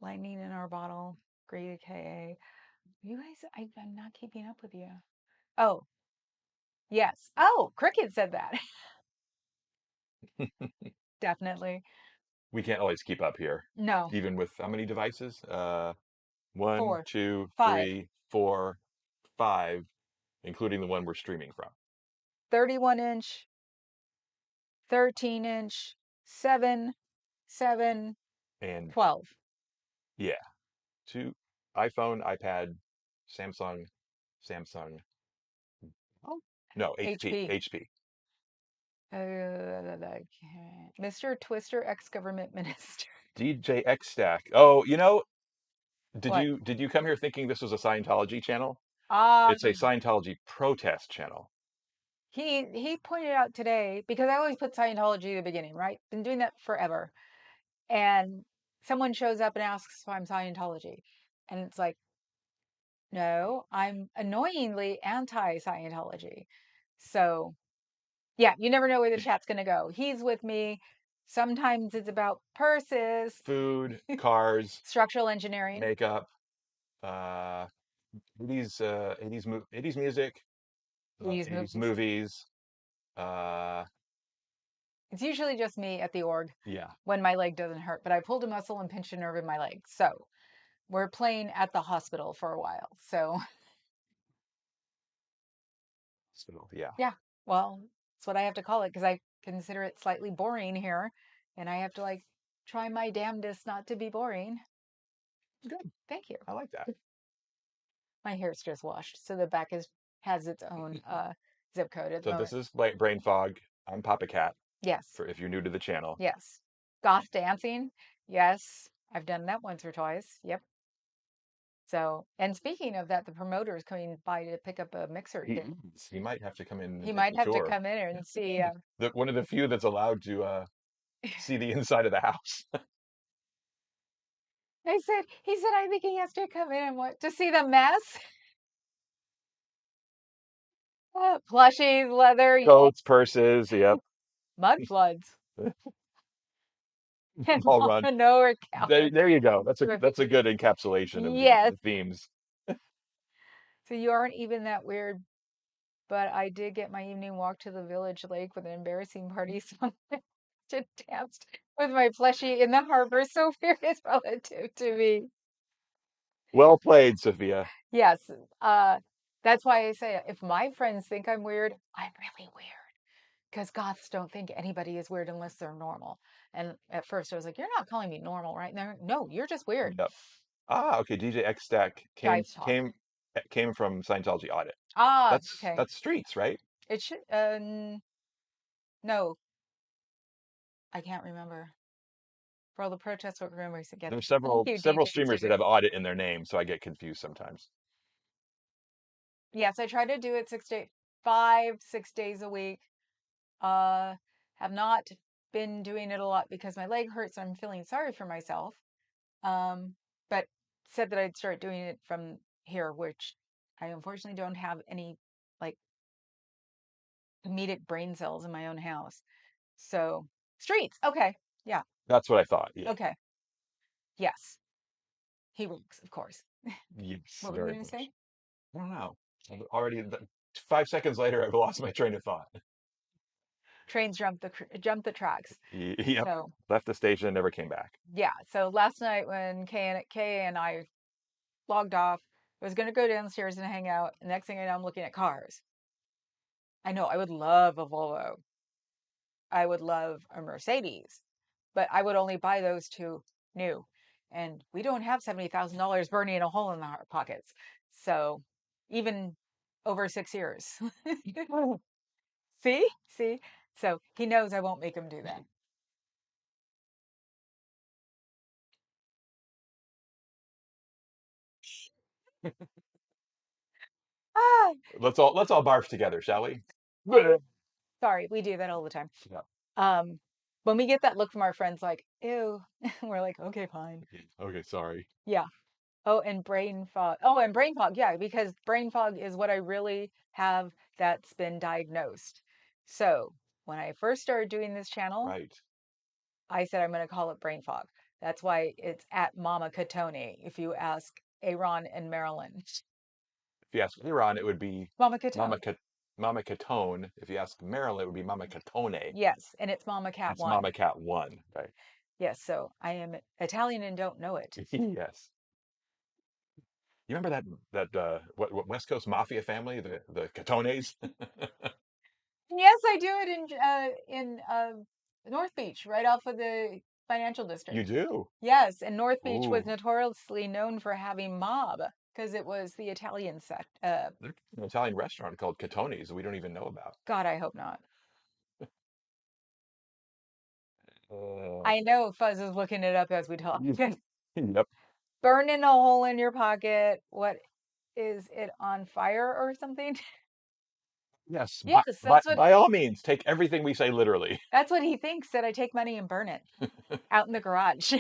Lightning in our bottle. Great KA. You guys, I'm not keeping up with you. Oh, yes. Oh, Cricket said that. Definitely. We can't always keep up here, No. even with how many devices? One, Four. two, Five. three, four, five, including the one we're streaming from. 31 inch, 13 inch, 7, 7, And 12. yeah, two iPhone, iPad, Samsung, Samsung. Oh, no, HP, HP. HP. Mr. Twister, ex-government minister. DJX Stack. Oh, did What? you come here thinking this was a Scientology channel? Ah, It's a Scientology protest channel. he pointed out today, because I always put Scientology at the beginning, right? Been doing that forever. And someone shows up and asks if I'm Scientology. And it's like, no, I'm annoyingly anti-Scientology. So yeah, you never know where the chat's going to go. He's with me. Sometimes it's about purses, Food, cars, structural engineering, makeup, uh, 80s music, these 80s movies. movies. Uh, It's usually just me at the org yeah, when my leg doesn't hurt, but I pulled a muscle and pinched a nerve in my leg. So we're playing at the hospital for a while. So hospital. Yeah, yeah, well, that's what I have to call it because I consider it slightly boring here. And I have to like try my damnedest not to be boring. good. Thank you. I like that. My hair's just washed. So the back has its own zip code at the So this moment. is Brain Fog. I'm Papa Cat. Yes. For if you're new to the channel. Yes. Goth dancing. Yes. I've done that once or twice. Yep. So, and speaking of that, the promoter is coming by to pick up a mixer He here. is. He might have to come in and He take might the have to tour. come in and see. One of the few that's allowed to see the inside of the house. He said, I think he has to come in and what to see the mess. Plushies, leather, yeah, Coats, purses, yep. mud floods, and All run. lawnmower counter. There you go. That's a good encapsulation of the, Yes. the themes. So you aren't even that weird, but I did get my evening walk to the village lake with an embarrassing party song. To danced with my plushie in the harbor. So weird is relative to me. Well played, Sophia. Yes. Uh, that's why I say if my friends think I'm weird, I'm really weird. Because goths don't think anybody is weird unless they're normal. And at first I was like, you're not calling me normal, right? And they're, no, you're just weird. Yep. Ah, okay. DJ X Stack came Dive talk. came came from Scientology audit. Ah, That's okay. that's streets, right? It should, no, I can't remember. For all the protests, what remembers again. There's Thank several you, several DJ streamers that Sticker. have audit in their name, so I get confused sometimes. Yes, I try to do it 5, 6 days a week. Uh, have not been doing it a lot because my leg hurts. I'm feeling sorry for myself. But said that I'd start doing it from here, which I unfortunately don't have any like comedic brain cells in my own house. So streets. Okay. Yeah. That's what I thought. Yeah. Okay. Yes. He works, of course. Yes, What were you very going to much. say? I don't know. Already 5 seconds later, I've lost my train of thought. Trains jump the tracks. Yep. So Left the station, never came back. yeah. So last night when Kay and I logged off, I was going to go downstairs and hang out. The next thing I know, I'm looking at cars. I know I would love a Volvo. I would love a Mercedes, but I would only buy those two new. And we don't have $70,000 burning a hole in our pockets. So even over 6 years. See? See? So he knows I won't make him do that. Ah, Let's all barf together, shall we? Yeah. sorry, we do that all the time. Um, when we get that look from our friends, like, ew, we're like, okay, fine. Okay, sorry. Yeah. Oh, and brain fog. Oh, and brain fog. Yeah, because brain fog is what I really have that's been diagnosed. So when I first started doing this channel, Right. I said I'm going to call it brain fog. That's why it's at Mama Katone. If you ask Aaron and Marilyn, If you ask Iran, it would be Mama Mama Katone. Cat Mama Catone. If you ask Marilyn, it would be Mama Catone. Yes, and it's Mama Cat That's One. Mama Cat One. Right. Yes, so I am Italian and don't know it. Yes. You remember that what West Coast mafia family, the Catones? Yes, I do it in North Beach, right off of the financial You district. do. Yes, and North Beach was Ooh, notoriously known for having mob because it was the Italian sect. there's an Italian restaurant called Catone's that we don't even know about. God, I hope not. Uh, I know Fuzz is looking it up as we talk. yep. Burning a hole in your pocket. What is it on fire or something? Yes. Yes, By all means, take everything we say literally. that's what he thinks that I take money and burn it out in the garage.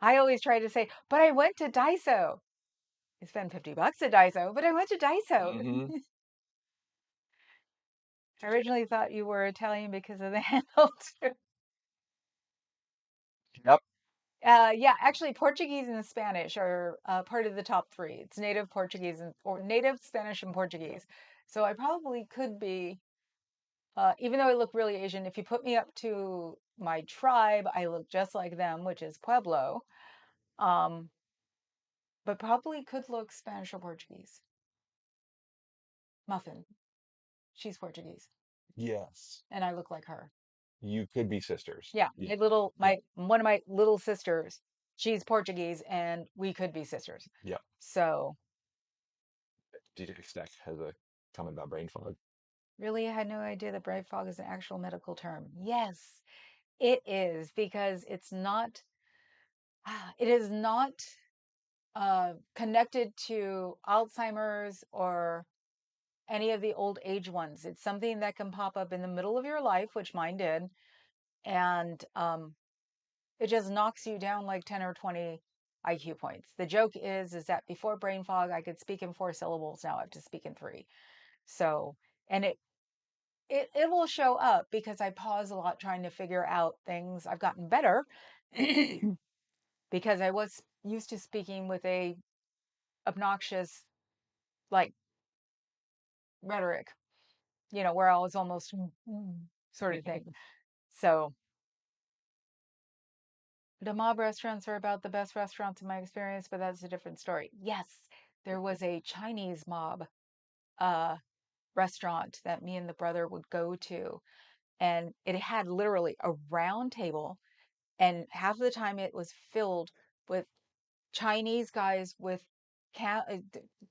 I always try to say, but I went to Daiso. I spent $50 at Daiso, but I went to Daiso. Hmm. I originally thought you were Italian because of the handle too. Yep. Yeah, actually, Portuguese and Spanish are part of the top three. It's native Portuguese or native Spanish and Portuguese. So I probably could be, even though I look really Asian, if you put me up to my tribe, I look just like them, which is Pueblo. Um, but probably could look Spanish or Portuguese. Muffin, she's Portuguese, Yes. and I look like her. You could be sisters. Yeah, Yeah. Yep. my one of my little sisters, she's Portuguese, and we could be sisters. Yep. So DJ Stack has a comment about brain fog. really, I had no idea that brain fog is an actual medical term. Yes, it is because it is not connected to Alzheimer's or any of the old age ones. It's something that can pop up in the middle of your life, which mine did, and it just knocks you down like 10 or 20 IQ points. The joke is that before brain fog, I could speak in 4 syllables. Now I have to speak in three. So, and it will show up because I pause a lot trying to figure out things. I've gotten better because I was used to speaking with a obnoxious like rhetoric, where I was almost sort of thing. So the mob restaurants are about the best restaurants in my experience, but that's a different story. Yes, there was a Chinese mob uh restaurant that me and the brother would go to, and it had literally a round table, and half of the time it was filled with Chinese guys with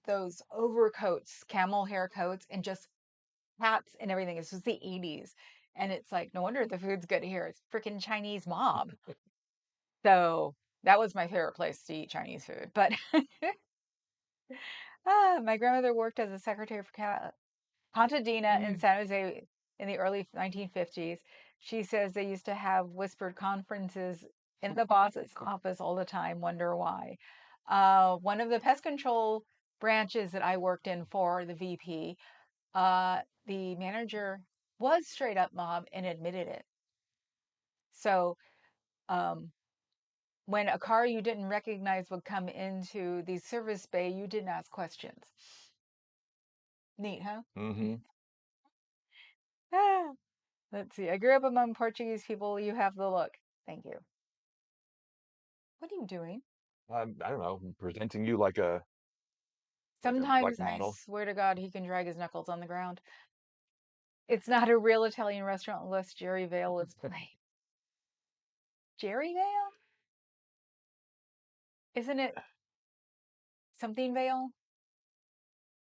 those overcoats, camel hair coats, and just hats and everything. This was the 80s. And it's like, no wonder the food's good here. It's freaking Chinese mob. So that was my favorite place to eat Chinese food. But my grandmother worked as a secretary for Contadina in Mm. San Jose in the early 1950s. She says they used to have whispered conferences in the boss's office all the time. Wonder why. One of the pest control branches that I worked in for the VP, the manager was straight up mob and admitted it. So um, when a car you didn't recognize would come into the service bay, you didn't ask questions. Neat, huh? Mm-hmm. Ah, let's see. I grew up among Portuguese people. You have the look. Thank you. What are you doing? I don't know, presenting you like a Sometimes like I model. swear to God, he can drag his knuckles on the ground. It's not a real Italian restaurant unless Jerry Vale is playing. Jerry Vale? Isn't it something Vale?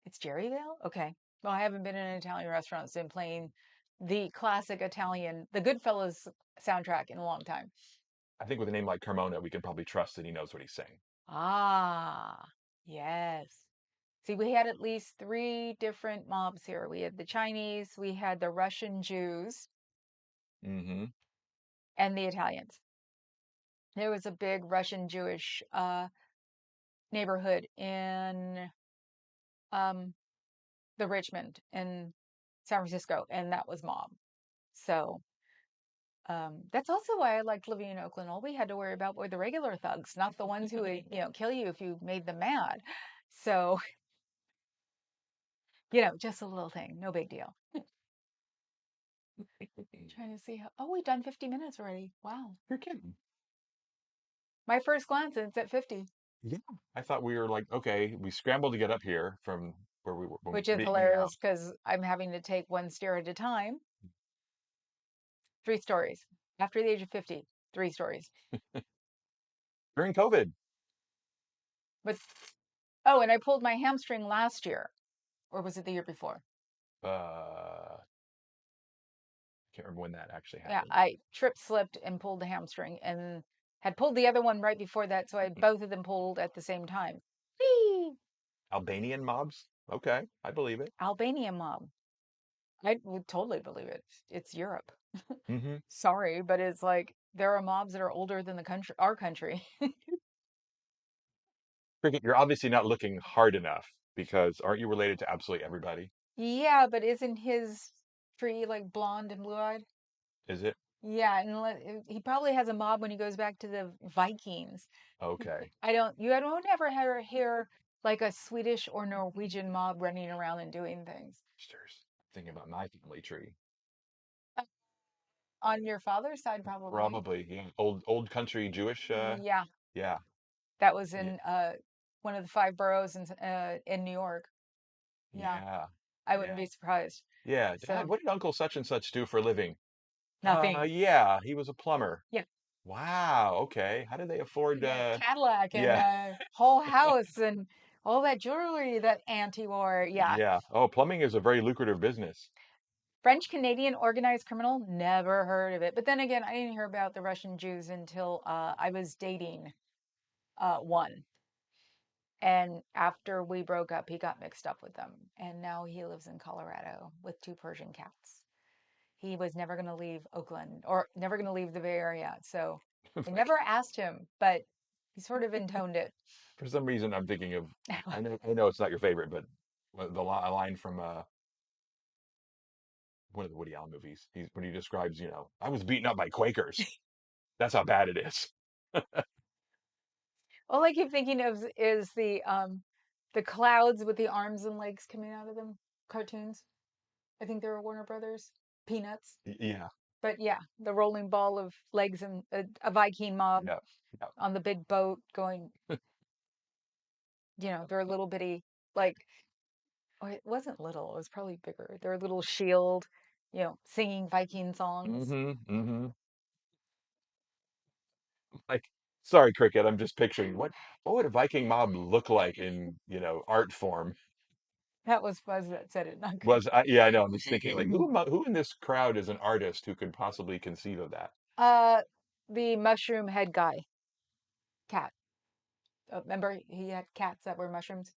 It's Jerry Vale? Okay. Well, I haven't been in an Italian restaurant since playing the classic Italian, the Goodfellas soundtrack in a long time. I think with a name like Carmona, we can probably trust that he knows what he's saying. Ah, yes. See, we had at least three different mobs here. We had the Chinese, we had the Russian Jews, Mm-hmm. and the Italians. There was a big Russian Jewish neighborhood in um, the Richmond in San Francisco, and that was mob. So that's also why I liked living in Oakland. All we had to worry about were the regular thugs, not the ones who would, kill you if you made them mad. So, just a little thing, no big deal. Trying to see how, oh, we've done 50 minutes already. Wow. You're kidding. My first glance, and it's at 50, Yeah. I thought we were like, okay, we scrambled to get up here from where we were when we which were is meeting out. hilarious because I'm having to take one stair at a time. 3 stories. After the age of 50, 3 stories. During COVID. But, oh, and I pulled my hamstring last year, or was it the year before? I can't remember when that actually Yeah, happened. I trip slipped and pulled the hamstring and had pulled the other one right before that, so I had both of them pulled at the same time. Whee! Albanian mobs? Okay, I believe it. Albanian mob. I would totally believe it. It's Europe. Mm-hmm. Sorry, but it's like there are mobs that are older than the country, our country. Cricket, you're obviously not looking hard enough because aren't you related to absolutely everybody? Yeah, but isn't his tree like blonde and blue-eyed? Is it? Yeah, and he probably has a mob when he goes back to the Vikings. Okay. You don't ever hear like a Swedish or Norwegian mob running around and doing things. Sisters. Thinking about my family tree. Uh, On your father's side, probably. Probably, yeah. Old country Jewish. Yeah, Yeah, that was yeah, in one of the five boroughs in New York. Yeah, yeah, I wouldn't yeah, be surprised. yeah. Dad, So what did Uncle such and such do for a living? nothing. Yeah, he was a plumber. Yeah, Wow. Okay. How did they afford? yeah, Cadillac and Yeah, whole house and all that jewelry that auntie wore. Yeah, yeah. Oh, plumbing is a very lucrative business. French Canadian organized criminal. Never heard of it. But then again, I didn't hear about the Russian Jews until I was dating one. And after we broke up, he got mixed up with them. And now he lives in Colorado with 2 Persian cats. He was never going to leave Oakland or never going to leave the Bay Area. So I Like, never asked him, but he sort of intoned it. for some reason, I'm thinking of. I know it's not your favorite, but a line from one of the Woody Allen movies. He's when he describes, I was beaten up by Quakers. That's how bad it is. All I keep thinking of is the clouds with the arms and legs coming out of them cartoons. I think they were Warner Brothers. Peanuts. Yeah, But yeah, the rolling ball of legs and a Viking mob yeah, yeah. on the big boat going, their little bitty, like, oh, it wasn't little, it was probably bigger. Their little shield, singing Viking songs. Mm-hmm. Mm-hmm. Like, sorry, Cricket. I'm just picturing what would a Viking mob look like in art form? That was Fuzz that said it, not Was Cricket. I? Yeah, I know. I'm just thinking like who in this crowd is an artist who could possibly conceive of that? Uh, the mushroom head guy, cat. Remember, he had cats that were mushrooms.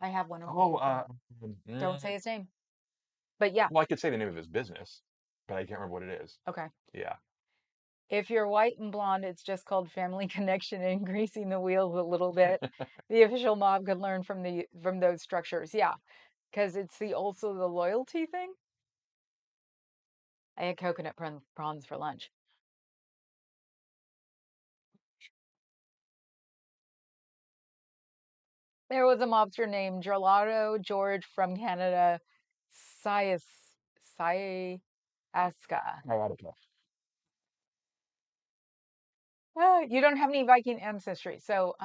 I have one of them. Oh, Don't say his name. But yeah, well, I could say the name of his business, but I can't remember what it is. okay. Yeah. If you're white and blonde, it's just called family connection and greasing the wheels a little bit. The official mob could learn from those structures. Yeah, because it's the also the loyalty thing. I had coconut prawns for lunch. There was a mobster named Gelato George from Canada, Sias Siaska. Sciatica. You don't have any Viking ancestry, so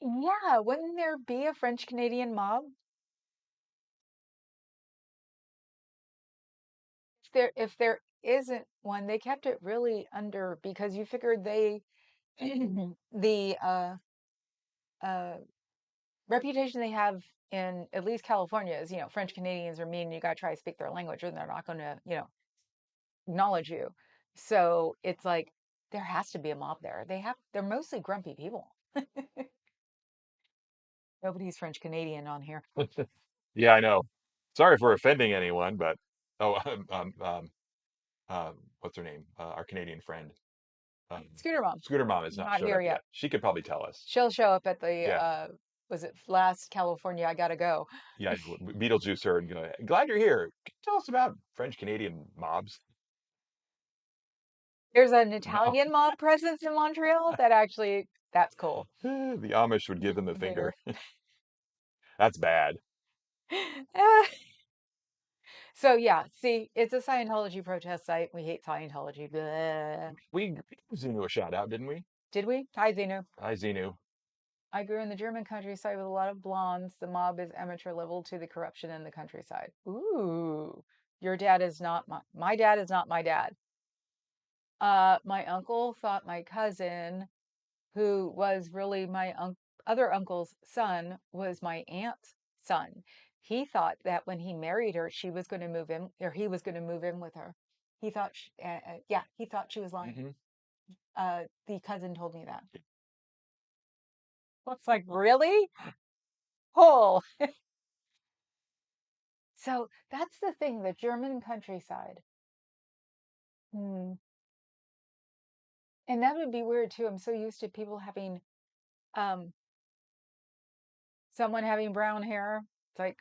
yeah, wouldn't there be a French Canadian mob? If there isn't one, they kept it really under because you figured they the uh reputation they have in at least California is, French Canadians are mean and you gotta try to speak their language and they're not gonna, acknowledge you. So it's like there has to be a mob there. They're mostly grumpy people. Nobody's French Canadian on here. Yeah, I know. Sorry for offending anyone, but oh, what's her name? Our Canadian friend. Scooter Mom, Scooter Mom has not not showed here up yet. yet. She could probably tell us. She'll show up at the Yeah, was it last California I gotta go. yeah. Beetlejuice her and go, glad you're here. Tell us about French Canadian mobs. There's an No, Italian mob presence in Montreal that actually that's cool. the Amish would give them the finger. Finger. That's bad. So yeah, see, it's a Scientology protest site. We hate Scientology. Blah. We gave Xenu a shout out, didn't we? Did we? Hi, Zeno. Hi, Xenu. I grew in the German countryside with a lot of blondes. The mob is amateur level to the corruption in the countryside. Ooh, your dad is not my dad is not my dad. My uncle thought my cousin, who was really my other uncle's son, was my aunt's son. He thought that when he married her, she was going to move in, or he was going to move in with her. He thought, yeah, he thought she was lying. Hmm. The cousin told me that. It's like, really? Oh, so that's the thing, the German countryside. Hmm. And that would be weird too. I'm so used to people having, um, someone having brown hair. It's like,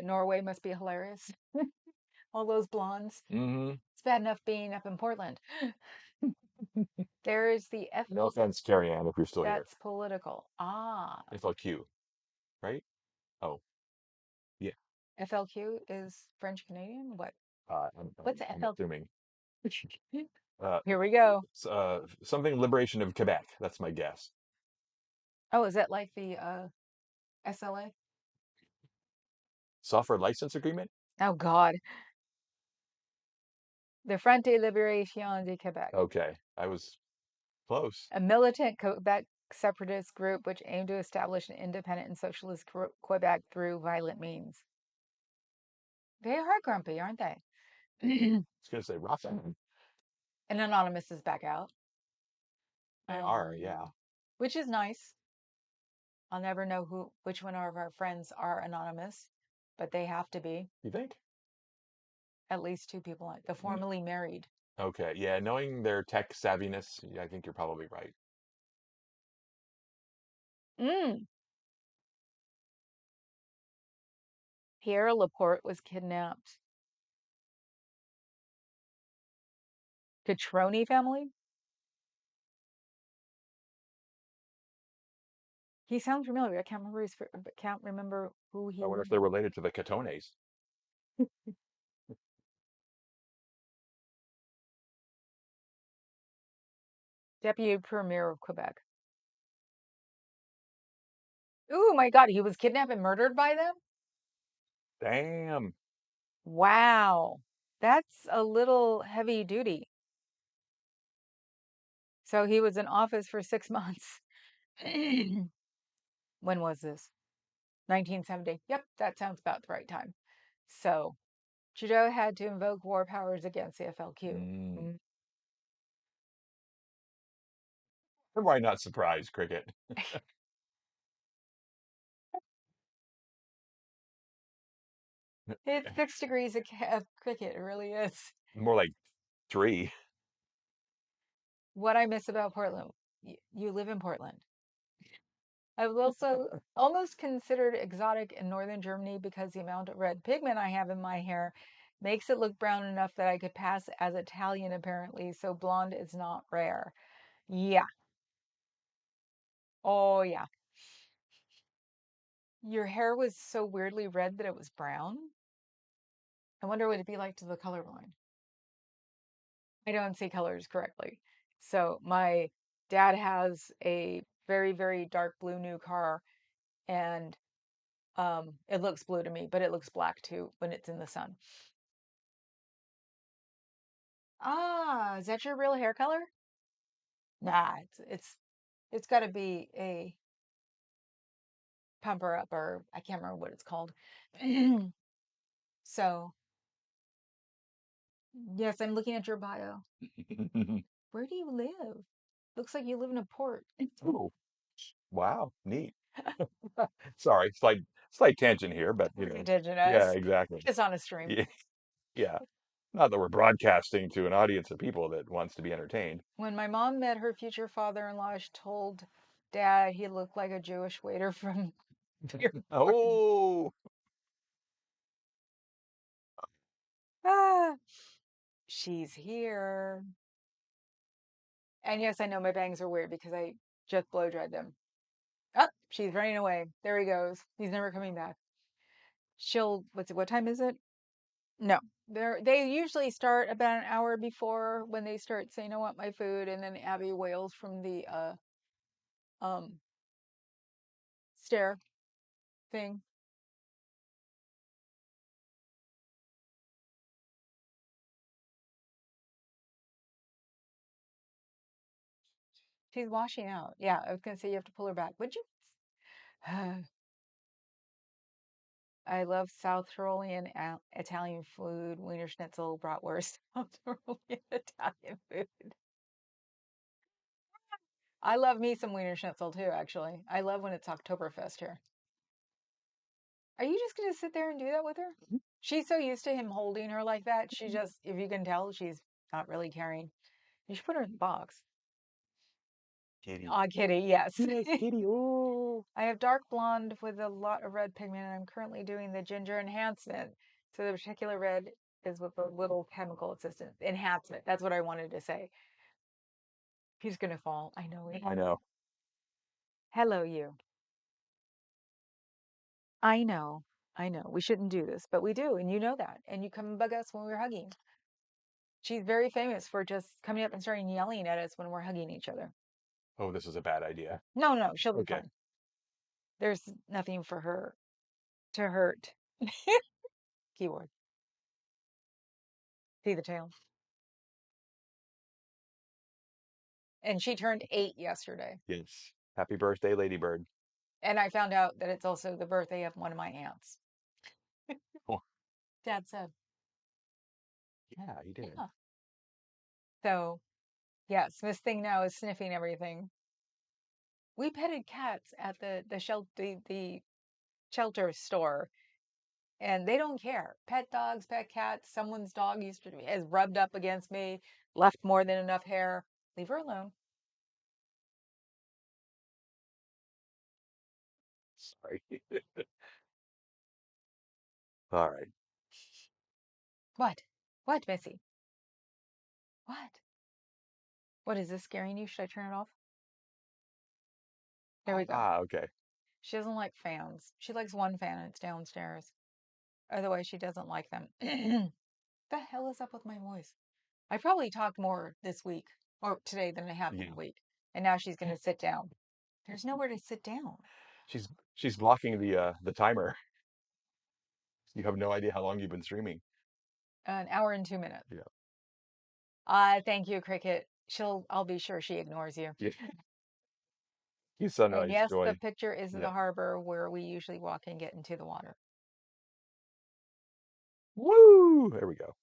Norway must be hilarious. All those blondes. Hmm. It's bad enough being up in Portland. There is the F. No offense, Carrie Ann, if you're still here. That's political. Ah, FLQ, right? Oh, yeah. FLQ is French Canadian. What? What's I'm FLQ? assuming. Uh, Here we go. something liberation of Quebec. That's my guess. Oh, is that like the SLA? Software license agreement? Oh God, the Front de Libération de Québec, Okay, I was close. a militant Quebec separatist group which aimed to establish an independent and socialist Quebec through violent means. They are grumpy, aren't they? I And was gonna say Rafa. Anonymous is back out, They are, yeah. which is nice. I'll never know which one of our friends are anonymous, but they have to be. You think? At least two people, the formerly married. Okay, yeah. Knowing their tech savviness, yeah, I think you're probably right. Mm. Pierre Laporte was kidnapped. Catroni family? He sounds familiar. I can't remember who I wonder if he. they're related to the Catones. Deputy Premier of Quebec. Oh my God, he was kidnapped and murdered by them? Damn. Wow. That's a little heavy duty. So he was in office for 6 months. When was this? 1970. Yep, that sounds about the right time. So Trudeau had to invoke war powers against the FLQ. Mm. Mm. Why not surprise, Cricket? It's 6 degrees of cricket. It really is. More like three. What I miss about Portland. You live in Portland. I was also almost considered exotic in northern Germany because the amount of red pigment I have in my hair makes it look brown enough that I could pass as Italian, apparently. So blonde is not rare. Yeah. Oh, yeah. Your hair was so weirdly red that it was brown. I wonder what it'd be like to the colorblind. I don't see colors correctly. So my dad has a very, very dark blue new car, and it looks blue to me, but it looks black too when it's in the sun. Ah, is that your real hair color? Nah, it's got to be a pumper up, or I can't remember what it's called. So, yes, I'm looking at your bio. Where do you live? Looks like you live in a port. Oh, wow, neat. Sorry, slight tangent here, but Attention yeah, us. exactly. Just on a stream. Yeah, yeah. Not that we're broadcasting to an audience of people that wants to be entertained. When my mom met her future father-in-law, she told Dad he looked like a Jewish waiter from the airport. Oh, Ah, she's here. And yes, I know my bangs are weird because I just blow dried them. Oh, she's running away. There he goes. He's never coming back. What time is it? No. They usually start about an hour before when they start saying, I want my food, and then Abby wails from the um stair thing. She's washing out. Yeah, I was gonna say you have to pull her back. Would you? I love South Tyrolean Italian food, Wiener Schnitzel, bratwurst, South Tyrolean Italian food. I love me some Wiener Schnitzel too, actually. I love when it's Oktoberfest here. Are you just gonna sit there and do that with her? She's so used to him holding her like that. She just, if you can tell, she's not really caring. You should put her in the box. kitty. Aw, kitty, yes. Yes, kitty. Oh. I have dark blonde with a lot of red pigment, and I'm currently doing the ginger enhancement. So the particular red is with a little chemical assistance. Enhancement. That's what I wanted to say. He's gonna fall. I know it. I know. Hello, you. I know. I know. We shouldn't do this, but we do, and you know that. And you come and bug us when we're hugging. She's very famous for just coming up and starting yelling at us when we're hugging each other. Oh, this is a bad idea. No, no, she'll be Okay. fine. There's nothing for her to hurt. Keyword. See the tail. And she turned 8 yesterday. Yes. Happy birthday, Ladybird. And I found out that it's also the birthday of one of my aunts. Oh, Dad said, yeah, you did. yeah. So, yes, this thing now is sniffing everything. We petted cats at the shelter store, and they don't care. Pet dogs, pet cats. Someone's dog has rubbed up against me, left more than enough hair. Leave her alone. Sorry. All right. What? What, Missy? What? What is this scaring you? Should I turn it off? There we go. Ah, okay. She doesn't like fans. She likes one fan and it's downstairs. Otherwise, she doesn't like them. The hell is up with my voice? I probably talked more this week or today than I have Yeah. all week. And now she's going to sit down. There's nowhere to sit down. She's blocking the timer. You have no idea how long you've been streaming. An hour and 2 minutes. Yeah. Thank you, Cricket. I'll be sure she ignores you. Yeah. You And sunrise yes, the joy. picture is of Yeah. the harbor where we usually walk and get into the water. Woo! There we go.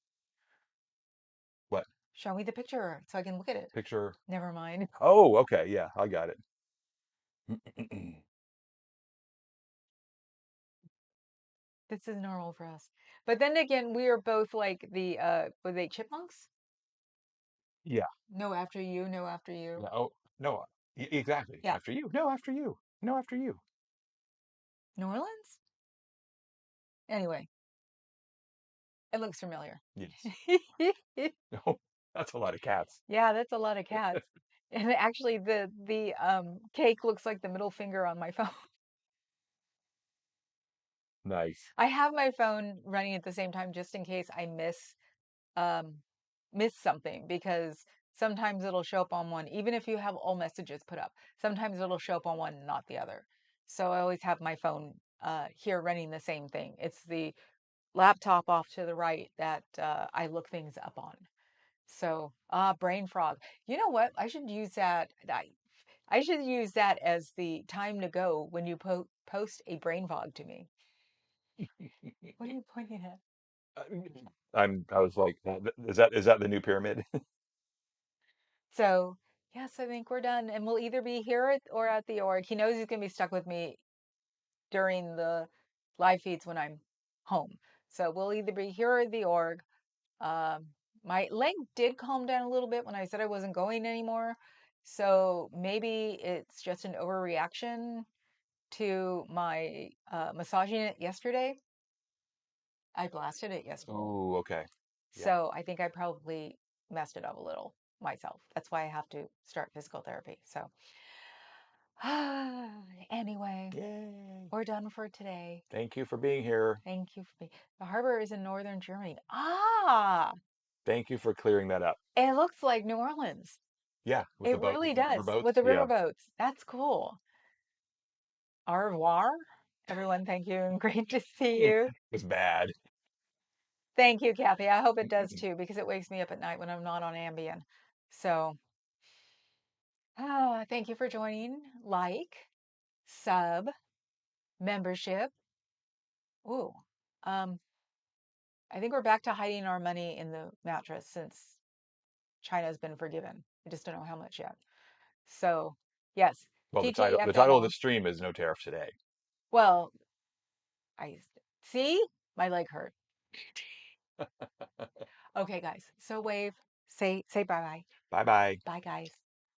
What? Show me the picture so I can look at it. Picture. Never mind. Oh, okay. Yeah, I got it. This is normal for us. But then again, we are both like were they chipmunks? Yeah. No after you, no after you. Yeah. Oh, no. Exactly. Yeah. After you. No, after you. No, after you. New Orleans? Anyway, it looks familiar. Yes. No, that's a lot of cats. Yeah, that's a lot of cats. And actually the cake looks like the middle finger on my phone. Nice. I have my phone running at the same time just in case I um miss something because sometimes it'll show up on one, even if you have all messages put up. Sometimes it'll show up on one, not the other. So I always have my phone here running the same thing. It's the laptop off to the right that I look things up on. So, brain frog. You know what? I should use that. I should use that as the time to go when you post a brain fog to me. What are you pointing at? Uh, I was like, is that the new pyramid? So, yes, I think we're done. And we'll either be here or at the org. He knows he's going to be stuck with me during the live feeds when I'm home. So we'll either be here or at the org. Um, my leg did calm down a little bit when I said I wasn't going anymore. So maybe it's just an overreaction to my massaging it yesterday. I blasted it yesterday. Oh, okay. Yeah. So I think I probably messed it up a little myself. That's why I have to start physical therapy. So anyway, Yay. we're done for today. Thank you for being here. Thank you for being. The harbor is in northern Germany. Ah, Thank you for clearing that up. it looks like New Orleans. Yeah, with the It boat, really river does with boats. the Yeah. riverboats. That's cool. Au revoir, everyone. Thank you and great to see It you. was bad. Thank you, Kathy. I hope it does too because it wakes me up at night when I'm not on Ambien. So, thank you for joining. Like, sub, membership. Ooh, um, I think we're back to hiding our money in the mattress since China's been forgiven. I just don't know how much yet. So, yes, Well, the title of the TGFNL. stream is No Tariff Today. Well, I see my leg hurt. Okay, guys. So wave. Say bye bye. Bye bye. Bye, guys.